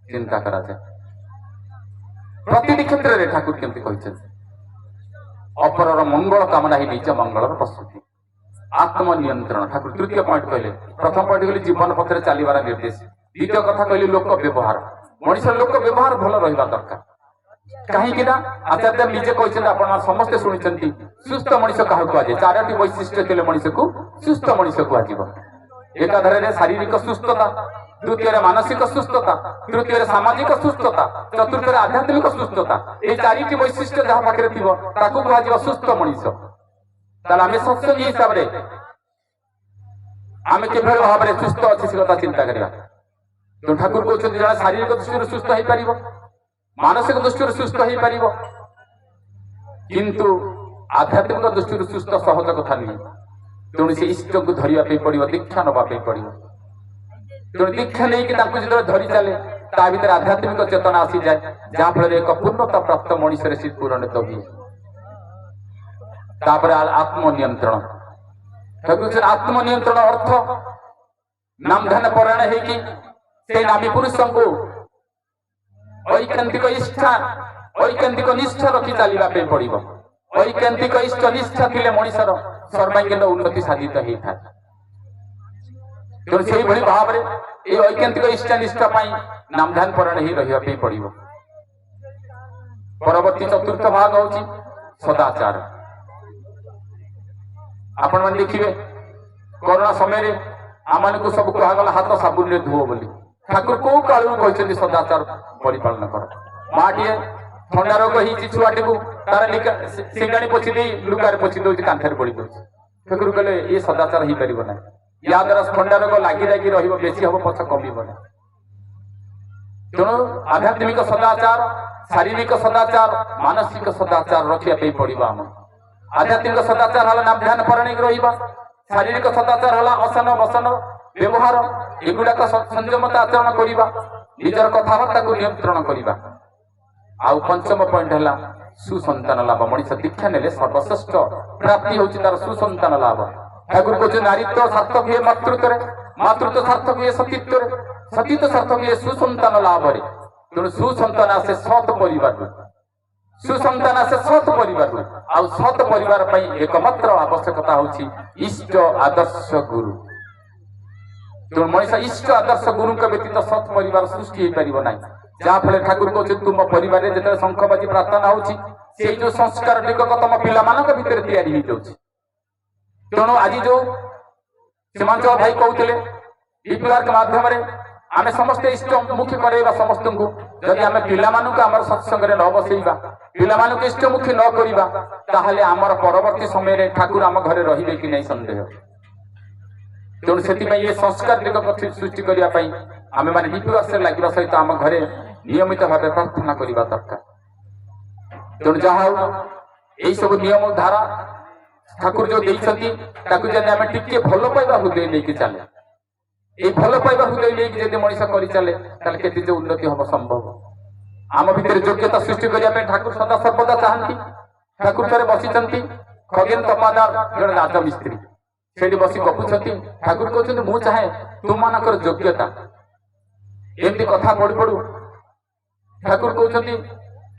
ଚିନ୍ତା କରାଯାଏ। ପ୍ରତିଟି କ୍ଷେତ୍ରରେ ଠାକୁର କେମିତି କହିଛନ୍ତି ଅପରର ମଙ୍ଗଳ କାମନା ହିଁ ନିଜ ମଙ୍ଗଳର ପ୍ରସ୍ତୁତି। ଆତ୍ମନିୟନ୍ତ୍ରଣ ଠାକୁର ତୃତୀୟ ପଏଣ୍ଟ କହିଲେ। ପ୍ରଥମ ପଏଣ୍ଟ କହିଲେ ଜୀବନ ପଥରେ ଚାଲିବାର ନିର୍ଦ୍ଦେଶ। ଦ୍ୱିତୀୟ କଥା କହିଲେ ଲୋକ ବ୍ୟବହାର। ମଣିଷର ଲୋକ ବ୍ୟବହାର ଭଲ ରହିବା ଦରକାର। କାହିଁକି ନା ଆଚାର୍ଯ୍ୟ ନିଜେ କହିଛନ୍ତି, ଆପଣ ସମସ୍ତେ ଶୁଣିଛନ୍ତି, ସୁସ୍ଥ ମଣିଷ କାହାକୁ କୁହାଯାଏ? 4ଟି ବୈଶିଷ୍ଟ୍ୟ ଥିଲେ ମଣିଷକୁ ସୁସ୍ଥ ମଣିଷ କୁହାଯିବ। ଏକାଧାରରେ ଶାରୀରିକ ସୁସ୍ଥତା, ଦ୍ୱିତୀୟରେ ମାନସିକ ସୁସ୍ଥତା, ତୃତୀୟରେ ସାମାଜିକ ସୁସ୍ଥତା, ଚତୁର୍ଥରେ ଆଧ୍ୟାତ୍ମିକ ସୁସ୍ଥତା। ଏଇ 4ଟି ବୈଶିଷ୍ଟ୍ୟ ଯାହା ପାଖରେ ଥିବ ତାକୁ କୁହାଯିବ ସୁସ୍ଥ ମଣିଷ। ତାହେଲେ ଆମେ ସତ୍ସଙ୍ଗୀ ହିସାବରେ ଆମେ କିଭଳି ଭାବରେ ସୁସ୍ଥ ଅଛି ସେ କଥା ଚିନ୍ତା କରିବା। ତେଣୁ ଠାକୁର କହୁଛନ୍ତି ଜଣେ ଶାରୀରିକ ଦୃଷ୍ଟିରୁ ସୁସ୍ଥ ହେଇପାରିବ, ମାନସିକ ଦୃଷ୍ଟିରୁ ସୁସ୍ଥ ହେଇପାରିବ, କିନ୍ତୁ ଆଧ୍ୟାତ୍ମିକ ଦୃଷ୍ଟିରୁ ସୁସ୍ଥ ସହଜ କଥା ନୁହେଁ। ତେଣୁ ସେ ଇଷ୍ଟକୁ ଧରିବା ପାଇଁ ପଡିବ, ଦୀକ୍ଷା ନେବା ପାଇଁ ପଡିବ। ତେଣୁ ଦୀକ୍ଷା ନେଇକି ତାଙ୍କୁ ଯେତେବେଳେ ଧରି ଚାଲେ ତା ଭିତରେ ଆଧ୍ୟାତ୍ମିକ ଚେତନା ଆସିଯାଏ, ଯାହା ଫଳରେ ଏକ ପୂର୍ଣ୍ଣତା ପ୍ରାପ୍ତ ମଣିଷରେ ସେ ପୂରଣିତ ହୁଏ। ତାପରେ ଆତ୍ମନିୟନ୍ତ୍ରଣ। ଆତ୍ମନିୟନ୍ତ୍ରଣ ଅର୍ଥ ନାମଧାନ ପରାୟଣ ହେଇକି ସେଇ ନାମୀ ପୁରୁଷଙ୍କୁ ଐକାନ୍ତିକ ଇଷ୍ଠା ଐକାନ୍ତିକ ନିଷ୍ଠା ରଖି ଚାଲିବା ପାଇଁ ପଡିବ। ଐକାନ୍ତିକ ଇଷ୍ଟ ନିଷ୍ଠା ଥିଲେ ମଣିଷର ସର୍ବାଙ୍ଗୀନ ଉନ୍ନତି ସାଧିତ ହେଇଥାଏ। ତେଣୁ ସେଇଭଳି ଭାବରେ এই ঐকান্তিক ইষ্টা নিষ্ঠা পাই নামধান পরায়ণ হি রহিবা পাই পড়িব। পরবর্তী চতুর্থ ভাগ হচ্ছে সদাচার। আপন মানে দেখিবে করোনা সময়ে আমানকু সব কুহাগলা হাত সাবুনে ধুও বলি। ঠাকুর কোউ কালু কইছেন সদাচার পরিপালন কর। মাটিয়ে ଥଣ୍ଡା ରୋଗ ହେଇଛି ଛୁଆଟିକୁ ତାର ସିଙ୍ଗାଣି ପୋଛି ଦେଇ ଲୁଗାରେ ପୋଛି ଦଉଛି, କାନ୍ଥରେ ପଡି ଦଉଛି। ଠାକୁର କହିଲେ ଇଏ ସଦାଚାର ହେଇପାରିବ ନାହିଁ। ୟା ଦ୍ୱାରା ଥଣ୍ଡା ରୋଗ ଲାଗି ଲାଗି ରହିବ, ବେଶୀ ହବ, ପଛ କମିବ ନାହିଁ। ତେଣୁ ଆଧ୍ୟାତ୍ମିକ ସଦାଚାର, ଶାରୀରିକ ସଦାଚାର, ମାନସିକ ସଦାଚାର ରଖିବା ପାଇଁ ପଡିବ। ଆମ ଆଧ୍ୟାତ୍ମିକ ସଦାଚାର ହେଲା ନାମ ଧ୍ୟାନ ପରାୟଣ ରହିବା। ଶାରୀରିକ ସଦାଚାର ହେଲା ଅସନ ବସନ ବ୍ୟବହାର, ଏଗୁଡାକ ସଂଯମତା ଆଚରଣ କରିବା, ନିଜର କଥାବାର୍ତ୍ତାକୁ ନିୟନ୍ତ୍ରଣ କରିବା। ଆଉ ପଞ୍ଚମ ପଏଣ୍ଟ ହେଲା ସୁସନ୍ତାନ ଲାଭ। ମଣିଷ ଦୀକ୍ଷା ନେଲେ ସର୍ବଶ୍ରେଷ୍ଠ ପ୍ରାପ୍ତି ହଉଛି ତାର ସୁସନ୍ତାନ ଲାଭ। ଠାକୁର କହୁଛନ୍ତି ନାରୀତ୍ୱ ସାର୍ଥକ ହୁଏ ମାତୃତ୍ୱରେ, ମାତୃତ୍ୱ ସାର୍ଥକ ହୁଏ ସତୀତ୍ୱରେ, ସତୀତ୍ୱ ସାର୍ଥକ ହୁଏ ସୁସନ୍ତାନ ଲାଭରେ। ତେଣୁ ସୁସନ୍ତାନ ଆସେ ସତ୍ ପରିବାରରୁ, ସୁସନ୍ତାନ ଆସେ ସତ୍ ପରିବାରରୁ। ଆଉ ସତ୍ ପରିବାର ପାଇଁ ଏକମାତ୍ର ଆବଶ୍ୟକତା ହଉଛି ଇଷ୍ଟ ଆଦର୍ଶ ଗୁରୁ। ତେଣୁ ମଣିଷ ଇଷ୍ଟ ଆଦର୍ଶ ଗୁରୁଙ୍କ ବ୍ୟତୀତ ସତ୍ ପରିବାର ସୃଷ୍ଟି ହେଇପାରିବ ନାହିଁ। ଯାହା ଫଳରେ ଠାକୁର କହୁଛନ୍ତି ତୁମ ପରିବାରରେ ଯେତେବେଳେ ଶଙ୍ଖ ବାଜି ପ୍ରାର୍ଥନା ହଉଛି, ସେଇ ଯୋଉ ସଂସ୍କାର ଟିକକ ତମ ପିଲାମାନଙ୍କ ଭିତରେ ତିଆରି ହେଇଯାଉଛି। ତେଣୁ ଆଜି ଯୋଉ ସୀମାଞ୍ଚଳ ଭାଇ କହୁଥିଲେ ଡିପିଆର୍କ ମାଧ୍ୟମରେ ଆମେ ସମସ୍ତେ ଇଷ୍ଟମୁଖୀ କରାଇବା ସମସ୍ତଙ୍କୁ। ଯଦି ଆମେ ପିଲାମାନଙ୍କୁ ଆମର ସତ୍ସଙ୍ଗରେ ନ ବସେଇବା, ପିଲାମାନଙ୍କୁ ଇଷ୍ଟମୁଖୀ ନ କରିବା, ତାହେଲେ ଆମର ପରବର୍ତ୍ତୀ ସମୟରେ ଠାକୁର ଆମ ଘରେ ରହିବେ କି ନାହିଁ ସନ୍ଦେହ। ତେଣୁ ସେଥିପାଇଁ ଏ ସଂସ୍କାର ଦିଗକୁ ସୃଷ୍ଟି କରିବା ପାଇଁ ଆମେ ମାନେ ଡିପିଆର୍କରେ ଲାଗିବା ସହିତ ଆମ ଘରେ ନିୟମିତ ଭାବେ ପ୍ରାର୍ଥନା କରିବା ଦରକାର। ତେଣୁ ଯାହା ହଉ ଏଇ ସବୁ ନିୟମ ଧାରା ଠାକୁର ଯୋଉ ଦେଇଛନ୍ତି, ତାକୁ ଯଦି ଆମେ ଟିକେ ଭଲ ପାଇବା ହୃଦୟ ନେଇକି ଚାଲେ, এই ଭଲ ପାଇବା ହୃଦୟ ନେଇକି ଯଦି ମଣିଷ କରିଚାଲେ, ତାହେଲେ କେତେ ଯେ ଉନ୍ନତି ହବ ସମ୍ଭବ। ଆମ ଭିତରେ ଯୋଗ୍ୟତା ସୃଷ୍ଟି କରିବା ପାଇଁ ଠାକୁର ସଦା ସର୍ବଦା ଚାହାନ୍ତି। ଠାକୁର ଥରେ ବସିଛନ୍ତି, ଖଗେନ ତପାଦାର ଜଣେ ରାଜମିସ୍ତ୍ରୀ ସେଠି ବସି ଗପୁଛନ୍ତି। ଠାକୁର କହୁଛନ୍ତି ମୁଁ ଚାହେଁ ତୁମମାନଙ୍କର ଯୋଗ୍ୟତା। ଏମିତି କଥା ପଡୁ ପଡୁ ଠାକୁର କହୁଛନ୍ତି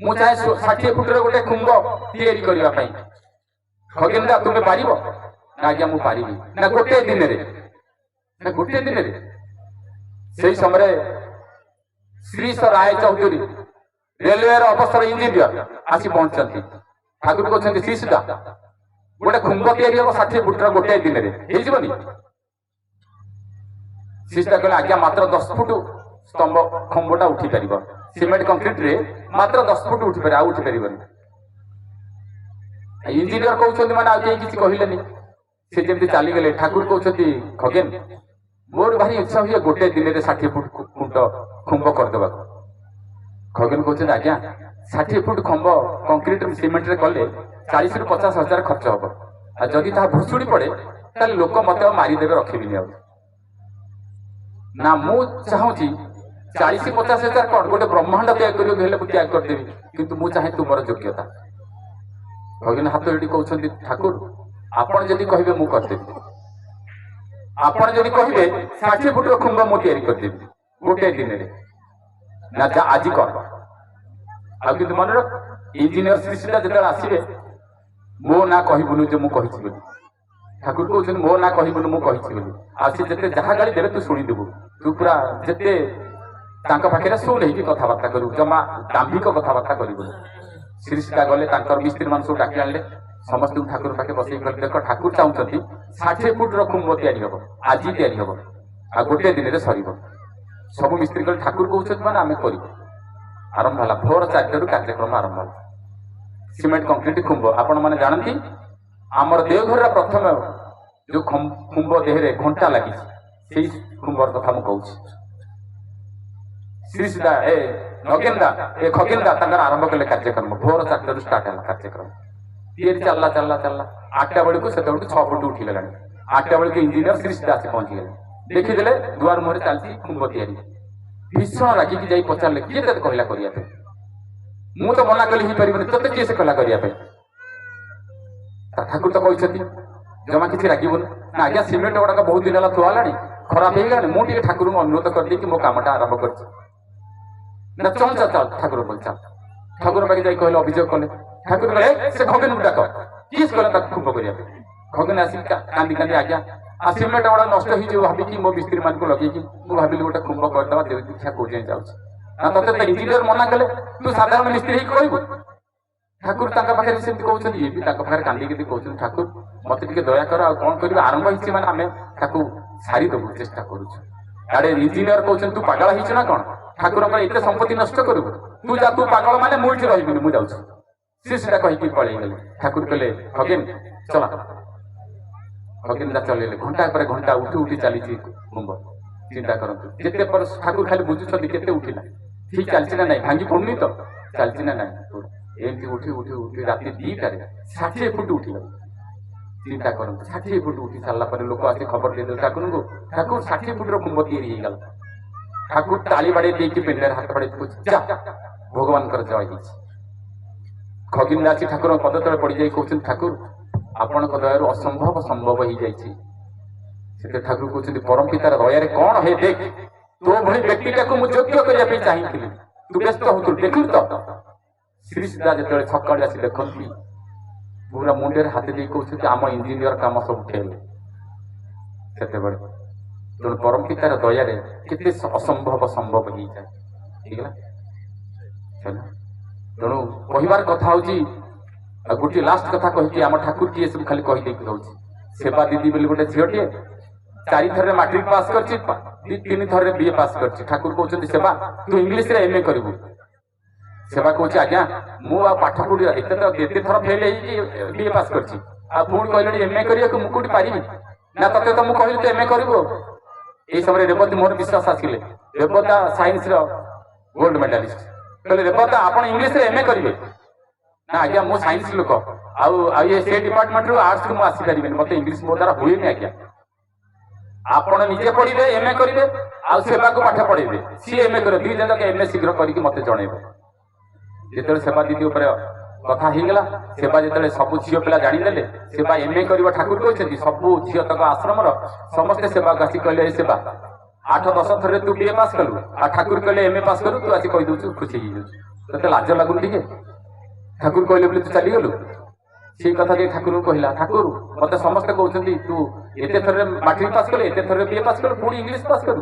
ମୁଁ ଚାହେଁ 60 ଫୁଟର ଗୋଟେ କୁମ୍ଭ ତିଆରି କରିବା ପାଇଁ। ଖଗେନ ଦା ତୁମେ ପାରିବ? ନା ଆଜ୍ଞା ମୁଁ ପାରିବି। ନା ଗୋଟିଏ ଦିନରେ? ନା ଗୋଟିଏ ଦିନରେ? ସେଇ ସମୟରେ ଶ୍ରୀଶ ରାୟ ଚୌଧୁରୀ ରେଲୱେର ଅବସର ଇଞ୍ଜିନିୟର ଆସି ପହଞ୍ଚନ୍ତି। ଠାକୁର କହୁଛନ୍ତି ଶ୍ରୀଶ ଦା ଗୋଟେ କୁମ୍ଭ ତିଆରି ହବ 60 ଫୁଟର ଗୋଟିଏ ଦିନରେ, ହେଇଯିବନି? ଶ୍ରୀଶ ଦା କହିଲେ ଆଜ୍ଞା ମାତ୍ର 10 ଫୁଟ ସ୍ତମ୍ଭ ଖମ୍ବଟା ଉଠି ପାରିବ। ସିମେଣ୍ଟ କଂକ୍ରିଟ ରେ ମାତ୍ର 10 ଫୁଟ ଉଠି ପାରିବ, ଆଉ ଉଠି ପାରିବନି। ଇଞ୍ଜିନିୟର କହୁଛନ୍ତି ମାନେ ଆଉ କେହି କିଛି କହିଲେନି। ସେ ଯେମିତି ଚାଲିଗଲେ, ଠାକୁର କହୁଛନ୍ତି ଖଗେନ ମୋର ଭାରି ଇଚ୍ଛା ହୁଏ ଗୋଟେ ଦିନରେ 60 ଫୁଟ ଖୁମ୍ବ କରିଦେବାକୁ। ଖଗେନ କହୁଛନ୍ତି ଆଜ୍ଞା 60 ଫୁଟ ଖମ୍ବ କଂକ୍ରିଟ ସିମେଣ୍ଟରେ କଲେ 40 ରୁ 50 ହଜାର ଖର୍ଚ୍ଚ ହବ। ଆଉ ଯଦି ତାହା ଭୁଷୁଡି ପଡେ ତାହେଲେ ଲୋକ ମତେ ଆଉ ମାରିଦେବେ, ରଖିବିନି ଆଉ। ନା ମୁଁ ଚାହୁଁଛି 40-50 ହଜାର କଣ ଗୋଟେ ବ୍ରହ୍ମାଣ୍ଡ ତିଆରି କରିବାକୁ ହେଲେ ମୁଁ ତିଆରି କରିଦେବି, କିନ୍ତୁ ମୁଁ ଚାହେଁ ତୁମର ଯୋଗ୍ୟତା। ଖଗେନ ହାତ ଏଠି କହୁଛନ୍ତି ଠାକୁର ଆପଣ ଯଦି କହିବେ ମୁଁ କରିଦେବି। ଆପଣ ଯଦି କହିବେ 60 ଫୁଟର ଖୁମ୍ବ ମୁଁ ତିଆରି କରିଦେବି ଗୋଟେ ଦିନରେ। ନା ଯା ଆଜି କର। ଆଉ କିନ୍ତୁ ମନେ ରଖ ଇଞ୍ଜିନିୟର ଶ୍ରୀଟା ଯେତେବେଳେ ଆସିବେ ମୋ ନା କହିବୁନୁ ଯେ ମୁଁ କହିଛି ବୋଲି। ଠାକୁର କହୁଛନ୍ତି ମୋ ନା କହିବୁନୁ ମୁଁ କହିଛି ବୋଲି। ଆଉ ସେ ଯେତେ ଯାହା ଗାଳି ଦେବେ ତୁ ଶୁଣିଦେବୁ। ତୁ ପୁରା ଯେତେ ତାଙ୍କ ପାଖରେ ଶୁଣ ହେଇକି କଥାବାର୍ତ୍ତା କରିବୁ, ଜମା ଦାମ୍ଭିକ କଥାବାର୍ତ୍ତା କରିବୁନି। ଶ୍ରୀଟା ଗଲେ ତାଙ୍କର ମିସ୍ତ୍ରୀ ମାନେ ସବୁ ଡାକି ଆଣିଲେ, ସମସ୍ତଙ୍କୁ ଠାକୁର ପାଖେ ବସେଇ କହିଲେ ଦେଖ ଠାକୁର ଚାହୁଁଛନ୍ତି 60 ଫୁଟର ଖୁମ୍ବ ତିଆରି ହବ, ଆଜି ତିଆରି ହବ, ଆଉ ଗୋଟେ ଦିନରେ ସରିବ। ସବୁ ମିସ୍ତ୍ରୀ କହିଲେ ଠାକୁର କହୁଛନ୍ତି ମାନେ ଆମେ କରିବୁ। ଆରମ୍ଭ ହେଲା, ଭୋର 4ଟାରୁ କାର୍ଯ୍ୟକ୍ରମ ଆରମ୍ଭ ହେଲା। ସିମେଣ୍ଟ କଂକ୍ରିଟ ଖୁମ୍ବ ଆପଣ ମାନେ ଜାଣନ୍ତି ଆମର ଦେଓଘରର ପ୍ରଥମ ଯୋଉ ଖୁମ୍ବ ଦେହରେ ଘଣ୍ଟା ଲାଗିଛି, ସେଇ ଖୁମ୍ବର କଥା ମୁଁ କହୁଛି। ଶ୍ରୀଦା ଖଗେନ ଦା ତାଙ୍କର ଆରମ୍ଭ କଲେ କାର୍ଯ୍ୟକ୍ରମ। ଭୋର 4ଟାରୁ ଷ୍ଟାର୍ଟ ହେଲା କାର୍ଯ୍ୟକ୍ରମ। ତିଆରି ଚାଲିଲା 8ଟା ବେଳକୁ, ସେତେବେଳକୁ 6 ଫୁଟ ଉଠିଗଲାଣି। 8ଟା ବେଳକୁ ଇଞ୍ଜିନିୟର ଶ୍ରୀଦା ଆସି ପହଞ୍ଚିଗଲେ। ଦେଖିଦେଲେ ଦୁଆର ମୁହଁରେ ଚାଲିଛି କୁମ୍ଭ ତିଆରି। ଭୀଷଣ ରାଗିକି ଯାଇ ପଚାରିଲେ କିଏ ତତେ କହିଲା କରିବା ପାଇଁ? ମୁଁ ତ ମନା କଲି ହେଇପାରିବନି, ତତେ କିଏ ସେ କହିଲା କରିବା ପାଇଁ? ଠାକୁର ତ କହିଛନ୍ତି ଜମା କିଛି ରାଗିବୁନି। ନା ଆଜ୍ଞା ସିମେଣ୍ଟ ଗୁଡାକ ବହୁତ ଦିନ ହେଲା ଥୁଆ ହେଲାଣି, ଖରାପ ହେଇଗଲାଣି, ମୁଁ ଟିକେ ଠାକୁରଙ୍କୁ ଅନୁରୋଧ କରିଦେଇକି ମୋ କାମଟା ଆରମ୍ଭ କରିଛି। ନା ଚାଲ ଚାଲ ଚାଲ ଠାକୁର ବୋଲି ଚାଲ। ଠାକୁର ପାଖେ ଯାଇ କହିଲେ, ଅଭିଯୋଗ କଲେ। ଠାକୁର କହିଲେ ସେ ଖଗେନକୁ ଡାକ, କିଏ କଲେ ତାକୁ କୁମ୍ଭ କରିବା ପାଇଁ? ଖଗେନ ଆସିକି କାନ୍ଦି କାନ୍ଦି ଆଜ୍ଞା ସିମେଣ୍ଟ ଗୁଡା ନଷ୍ଟ ହେଇଯିବ ଭାବିକି ମୋ ମିସ୍ତ୍ରୀ ମାନଙ୍କୁ ଲଗେଇକି ମୁଁ ଭାବିଲି ଗୋଟେ କୁମ୍ଭ କରିଦେବା, ଦେବ ଦୀକ୍ଷା କୋଉ ଯାଏଁ ଯାଉଛି। ନା ତତେ ତ ଇଞ୍ଜିନିୟର ମନା କଲେ, ତୁ ସାଧାରଣ ମିସ୍ତ୍ରୀ ହେଇକି କହିବୁ? ଠାକୁର ତାଙ୍କ ପାଖରେ ସେମିତି କହୁଛନ୍ତି, ଇଏ ବି ତାଙ୍କ ପାଖରେ କାନ୍ଦିକି କହୁଛନ୍ତି ଠାକୁର ମତେ ଟିକେ ଦୟା କର, ଆଉ କଣ କରିବି, ଆରମ୍ଭ ହେଇଛି ମାନେ ଆମେ ତାକୁ ସାରିଦବୁ ଚେଷ୍ଟା କରୁଛୁ। ଆଡେ ଇଞ୍ଜିନିୟର କହୁଛନ୍ତି ତୁ ପାଗଳ ହେଇଛୁ ନା କଣ, ଠାକୁରଙ୍କର ଏତେ ସମ୍ପତ୍ତି ନଷ୍ଟ କରିବୁ, ତୁ ଯା, ତୁ ପାଗଳ ମାନେ ମୁଁ ଏଠି ରହିବିନି, ମୁଁ ଯାଉଛି। ସେ ସେଟା କହିକି ପଳେଇଗଲେ। ଠାକୁର କହିଲେ ଖଗେନ ଚଲା। ଖଗେନ ଦା ଚଲେଇଲେ, ଘଣ୍ଟା ପରେ ଘଣ୍ଟା ଉଠି ଉଠି ଚାଲିଛି କୁମ୍ଭ। ଚିନ୍ତା କରନ୍ତୁ ଯେତେ ପରେ ଠାକୁର ଖାଲି ବୁଝୁଛନ୍ତି କେତେ ଉଠିଲା, ଠିକ ଚାଲିଛି ନା ନାଇଁ, ଭାଙ୍ଗି ପଡୁନି ତ, ଚାଲିଛି ନା ନାଇଁ। ଏମିତି ଉଠି ଉଠି ଉଠି ରାତି 2ଟାରେ 60 ଫୁଟ ଉଠିଲା। ଚିନ୍ତା କରନ୍ତୁ 60 ଫୁଟ ଉଠି ସାରିଲା ପରେ ଲୋକ ଆସି ଖବର ଦେଇଦେଲେ ଠାକୁରଙ୍କୁ, ଠାକୁର 60 ଫୁଟର କୁମ୍ଭ ତିଆରି ହେଇଗଲା। ଠାକୁର ତାଳି ବାଡେଇ ଦେଇକି ପିଣ୍ଡରେ ହାତ ବାଡେଇ ଯା ଭଗବାନଙ୍କର ଜୟ ହେଇଛି। ଖଗିନ ଆସି ଠାକୁରଙ୍କ ପଦ ତଳେ ପଡିଯାଇ କହୁଛନ୍ତି ଠାକୁର ଆପଣଙ୍କ ଦୟାରୁ ଅସମ୍ଭବ ସମ୍ଭବ ହେଇଯାଇଛି। ସେତେ ଠାକୁର କହୁଛନ୍ତି ପରମ ପିତାର ଦୟାରେ କଣ ହେ, ଦେଖ ତୋ ଭଳି ବ୍ୟକ୍ତିଟାକୁ ମୁଁ ଯୋଗ୍ୟ କରିବା ପାଇଁ ଚାହିଁଥିଲି, ତୁ ବ୍ୟସ୍ତ ହଉଥିଲୁ, ଦେଖିଲୁ ତ। ଶ୍ରୀ ସିଧା ଯେତେବେଳେ ସକାଳେ ଆସି ଦେଖନ୍ତି ପୁରା ମୁଣ୍ଡରେ ହାତ ଦେଇ କହୁଛନ୍ତି ଆମ ଇଞ୍ଜିନିୟର କାମ ସବୁ ଫେଲ। ସେତେବେଳେ ତେଣୁ ପରମ ପିତାର ଦୟାରେ କେତେ ଅସମ୍ଭବ ସମ୍ଭବ ହେଇଯାଏ। ହେଇଗଲା। ତେଣୁ କହିବାର କଥା ହଉଛି, ଆଉ ଗୋଟିଏ ଲାଷ୍ଟ କଥା କହିକି ଆମ ଠାକୁର କିଏ ସବୁ ଖାଲି କହିଦେଇକି ରହୁଛି। ସେବା ଦିଦି ବୋଲି ଗୋଟେ ଝିଅଟିଏ 4 ଥରରେ ମାଟ୍ରିକ ପାସ୍ କରିଛି, 3 ଥରରେ ବିଏ ପାସ୍ କରିଛି। ଠାକୁର କହୁଛନ୍ତି ସେବା ତୁ ଇଂଲିଶରେ MA କରିବୁ। ସେବା କହୁଛି ଆଜ୍ଞା ମୁଁ ଆଉ ପାଠ ପଢି ଏତେ ଥର ଫେଲ ହେଇକି ବିଏ ପାସ୍ କରିଛି, ଆଉ ପୁଣି କହିଲେଣି MA କରିବାକୁ, ମୁଁ କୋଉଠି ପାରିବି? ନା ତତେ ତ ମୁଁ କହିଲି ତୁ MA କରିବୁ। ଏଇ ସମୟରେ ରେବତୀ ମୋର ବିଶ୍ୱାସ ଆସିଲେ, ରେବତା ସାଇନ୍ସର ଗୋଲ୍ଡ ମେଡାଲିଷ୍ଟ, କହିଲେ ରେବତା ଆପଣ ଇଂଲିଶରେ MA କରିବେ? ନା ଆଜ୍ଞା ମୁଁ ସାଇନ୍ସ ଲୋକ, ଆଉ ସେ ଡିପାର୍ଟମେଣ୍ଟରୁ ଆର୍ଟସରୁ ମୁଁ ଆସିପାରିବିନି, ମତେ ଇଂଲିଶ ମୋ ଦ୍ୱାରା ହୁଏନି ଆଜ୍ଞା। ଆପଣ ନିଜେ ପଢିବେ, MA କରିବେ, ଆଉ ସେବାକୁ ପାଠ ପଢେଇବେ, ସିଏ MA କରିବେ, 2 ଜଣ MA ଶୀଘ୍ର କରିକି ମତେ ଜଣେଇବେ। ଯେତେବେଳେ ସେବା ଦିଦି ଉପରେ କଥା ହେଇଗଲା, ସେବା ଯେତେବେଳେ ସବୁ ଝିଅ ପିଲା ଜାଣିଦେଲେ ସେବା MA କରିବ, ଠାକୁର କହିଛନ୍ତି ସବୁ ଝିଅ ତକ ଆଶ୍ରମର ସମସ୍ତେ ସେବାକୁ ଆସି କହିଲେ ଏ ସେବା 8-10 ଥରରେ ତୁ ବିଏ ପାସ୍ କଲୁ, ଆଉ ଠାକୁର କହିଲେ MA ପାସ୍ କଲୁ, ତୁ ଆସି କହିଦଉଛୁ ଖୁସି ହେଇଯାଉଛୁ, ତତେ ଲାଜ ଲାଗୁନି ଟିକେ? ଠାକୁର କହିଲେ ବୋଲି ତୁ ଚାଲିଗଲୁ। ସେଇ କଥା ଦେଇ ଠାକୁରଙ୍କୁ କହିଲା, ଠାକୁର ମତେ ସମସ୍ତେ କହୁଛନ୍ତି ତୁ ଏତେ ଥରରେ ମାଟ୍ରିକ ପାସ୍ କଲୁ, ଏତେ ଥରରେ ବିଏ ପାସ୍ କଲୁ, ପୁଣି ଇଂଲିଶ ପାସ୍ କଲୁ।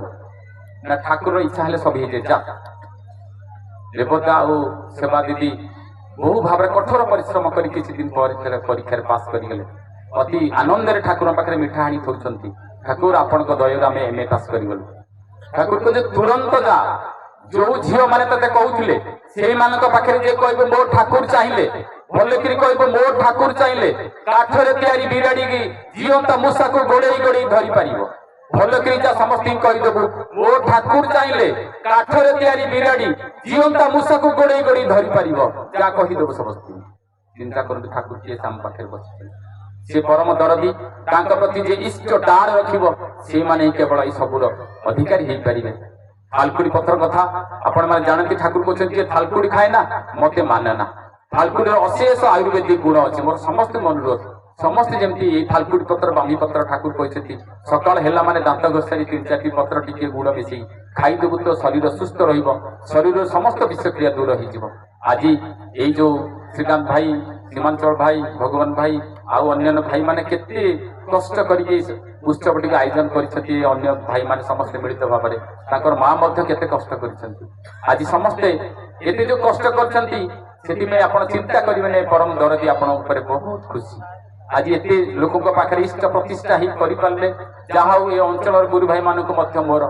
ନା ଠାକୁରର ଇଚ୍ଛା ହେଲେ ସବୁ ହେଇଯାଏ, ଯା। ରେବତା ଆଉ ସେବା ଦିଦି ବହୁ ଭାବରେ କଠୋର ପରିଶ୍ରମ କରି କିଛି ଦିନ ପରେ ପରୀକ୍ଷାରେ ପାସ୍ କରିଗଲେ। ଅତି ଆନନ୍ଦରେ ଠାକୁରଙ୍କ ପାଖରେ ମିଠା ଆଣି ଥୋଉଛନ୍ତି, ଠାକୁର ଆପଣଙ୍କ ଦୟାରୁ ଆମେ MA ପାସ୍ କରିଗଲୁ। ଠାକୁର କହୁଛନ୍ତି ତୁରନ୍ତ ଯା, ଯୋଉ ଝିଅ ମାନେ ତତେ କହୁଥିଲେ ସେଇମାନଙ୍କ ପାଖରେ ଯେ କହିବେ ମୋ ଠାକୁର ଚାହିଁଲେ, ଭଲକିରି କହିବ ମୋ ଠାକୁର ଚାହିଁଲେ କାଠରେ ତିଆରି ବିରାଡିକି ଜିଅନ୍ତା ମୂଷାକୁ ଗୋଡେଇ ଗୋଡେଇ ଧରି ପାରିବ। ଭଲକିରି ଯା ସମସ୍ତଙ୍କୁ କହିଦେବୁ ମୋ ଠାକୁର ଚାହିଁଲେ କାଠରେ ତିଆରି ବିରାଡି ଜିଅନ୍ତା ମୂଷାକୁ ଗୋଡେଇ ଗୋଡେଇ ଧରି ପାରିବ, ଯାହା କହିଦେବୁ ସମସ୍ତଙ୍କୁ। ଚିନ୍ତା କରନ୍ତୁ ଠାକୁର କିଏ ଆମ ପାଖରେ ବସିଛନ୍ତି, ସେ ପରମ ଦରଦୀ, ତାଙ୍କ ପ୍ରତି ଯେ ଇଷ୍ଟ ଡାଳ ରଖିବ ସେଇମାନେ ହିଁ କେବଳ ଏଇ ସବୁର ଅଧିକାରୀ ହେଇପାରିବେ। ଥାଲକୁଡି ପତ୍ର କଥା ଆପଣମାନେ ଜାଣନ୍ତି, ଠାକୁର କହୁଛନ୍ତି ଯେ ଥାଲକୁଡି ଖାଏ ନା ମତେ ମାନେ ନା। ଥାଲକୁଡିର ଅଶେଷ ଆୟୁର୍ବେଦିକ ଗୁଣ ଅଛି, ମୋର ସମସ୍ତଙ୍କୁ ଅନୁରୋଧ ସମସ୍ତେ ଯେମିତି ଏଇ ଥାଲକୁଡି ପତ୍ର ବାମ୍ବି ପତ୍ର ଠାକୁର କହିଛନ୍ତି ସକାଳ ହେଲା ମାନେ ଦାନ୍ତ ଘଷାରି 3-4ଟି ପତ୍ର ଟିକେ ଗୁଡ଼ ମିଶେଇ ଖାଇଦେବୁ ତ ଶରୀର ସୁସ୍ଥ ରହିବ, ଶରୀରର ସମସ୍ତ ବିଷକ୍ରିୟା ଦୂର ହେଇଯିବ। ଆଜି ଏଇ ଯୋଉ ଶ୍ରୀକାନ୍ତ ଭାଇ, ସୀମାଞ୍ଚଳ ଭାଇ, ଭଗବାନ ଭାଇ ଆଉ ଅନ୍ୟାନ୍ୟ ଭାଇମାନେ କେତେ କଷ୍ଟ କରିକି ଉତ୍ସବ ଟିକେ ଆୟୋଜନ କରିଛନ୍ତି, ଅନ୍ୟ ଭାଇମାନେ ସମସ୍ତେ ମିଳିତ ଭାବରେ, ତାଙ୍କର ମା ମଧ୍ୟ କେତେ କଷ୍ଟ କରିଛନ୍ତି। ଆଜି ସମସ୍ତେ ଏତେ ଯୋଉ କଷ୍ଟ କରିଛନ୍ତି ସେଥିପାଇଁ ଆପଣ ଚିନ୍ତା କରିବେନି, ପରମ ଦରଦୀ ଆପଣଙ୍କ ଉପରେ ବହୁତ ଖୁସି। ଆଜି ଏତେ ଲୋକଙ୍କ ପାଖରେ ଇଷ୍ଟ ପ୍ରତିଷ୍ଠା ହିଁ କରିପାରିଲେ, ଯାହା ହଉ ଏ ଅଞ୍ଚଳର ଗୁରୁ ଭାଇ ମାନଙ୍କୁ ମଧ୍ୟ ମୋର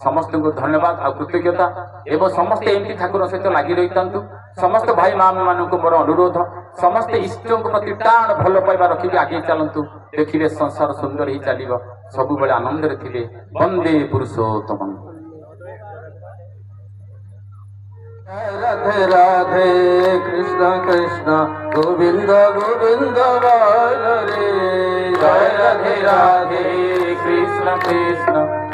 ସମସ୍ତଙ୍କୁ ଧନ୍ୟବାଦ ଆଉ କୃତଜ୍ଞତା। ଏବଂ ସମସ୍ତେ ଏମିତି ଠାକୁର ସହିତ ଲାଗି ରହିଥାନ୍ତୁ। ସମସ୍ତ ଭାଇ ମା ମାନଙ୍କୁ ମୋର ଅନୁରୋଧ, ସମସ୍ତେ ଇଷ୍ଟଙ୍କ ପ୍ରତି ଟାଣ ଭଲ ପାଇବା ରଖିକି ଆଗେଇ ଚାଲନ୍ତୁ, ଦେଖିଲେ ସଂସାର ସୁନ୍ଦର ହେଇ ଚାଲିବ, ସବୁବେଳେ ଆନନ୍ଦରେ ଥିବେ। ବନ୍ଦେ ପୁରୁଷୋତ୍ତମ। রাধে রাধে কৃষ্ণ কৃষ্ণ গোবিন্দ গোবিন্দ বল রে, জয় রাধে রাধে কৃষ্ণ কৃষ্ণ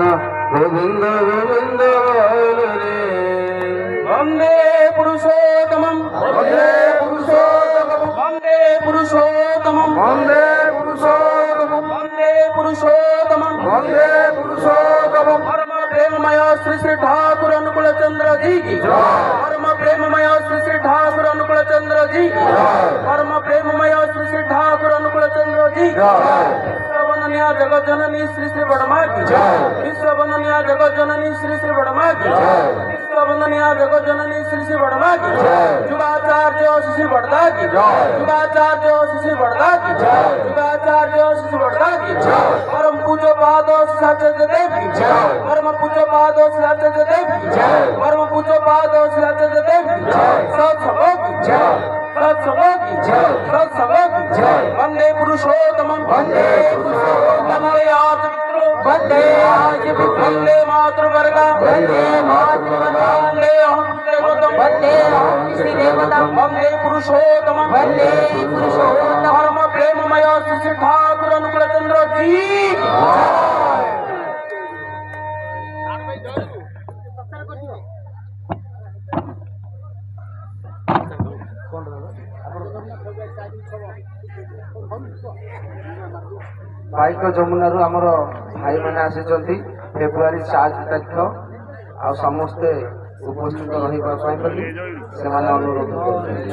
কৃষ্ণ গোবিন্দ গোবিন্দ বল রে वन्दे पुरुषोत्तमम् বন্দে পুরুষোত্তম वन्दे पुरुषोत्तमम् বন্দে পুরুষোত্তম वन्दे पुरुषोत्तमम् বন্দে পুরুষোত্তম परम प्रेममय श्री श्री ठाकुर अनुकूल चंद्र जी की परम प्रेममय श्री श्री ठाकुर अनुकूल चंद्र जी की परम प्रेममय श्री श्री ठाकुर अनुकूल चंद्र जी की विश्ववंदनीय जगत जननी श्री श्री बड़मा की विश्ववंदनीय जगत जननी श्री श्री बड़मा की विश्ववंदनीय जगत जननी श्री श्री बड़मा की युगाचार्य श्री बड़दा की युगाचार्य श्री बड़दा की युगाचार्य श्री बड़दा की परम पूज्य पाद सत्य देव की परम पूज्य पाद सत्य देव की परम पूज्य पाद सत्य देव की सत सबों की सत सबों की सत सबों की वंदे पुरुषोत्तमम् वंदे पुरुषोत्तमम् आज मित्रों वंदे आज वंदे मातृवर्गा वंदे मातृवर्गा वंदे अहं देवतम वंदे अहं श्री देवतम वंदे पुरुषोत्तमम् वंदे पुरुषोत्तमम् परम प्रेममय श्री ठाकुर अनुकूल चंद्र जी ବାଇକ ଯମୁନାରୁ ଆମର ଭାଇମାନେ ଆସିଛନ୍ତି ଫେବୃଆରୀ 4 ତାରିଖ ଆଉ ସମସ୍ତେ ଉପସ୍ଥିତ ରହିବା ପାଇଁ ବୋଲି ସେମାନେ ଅନୁରୋଧ କରୁଛନ୍ତି।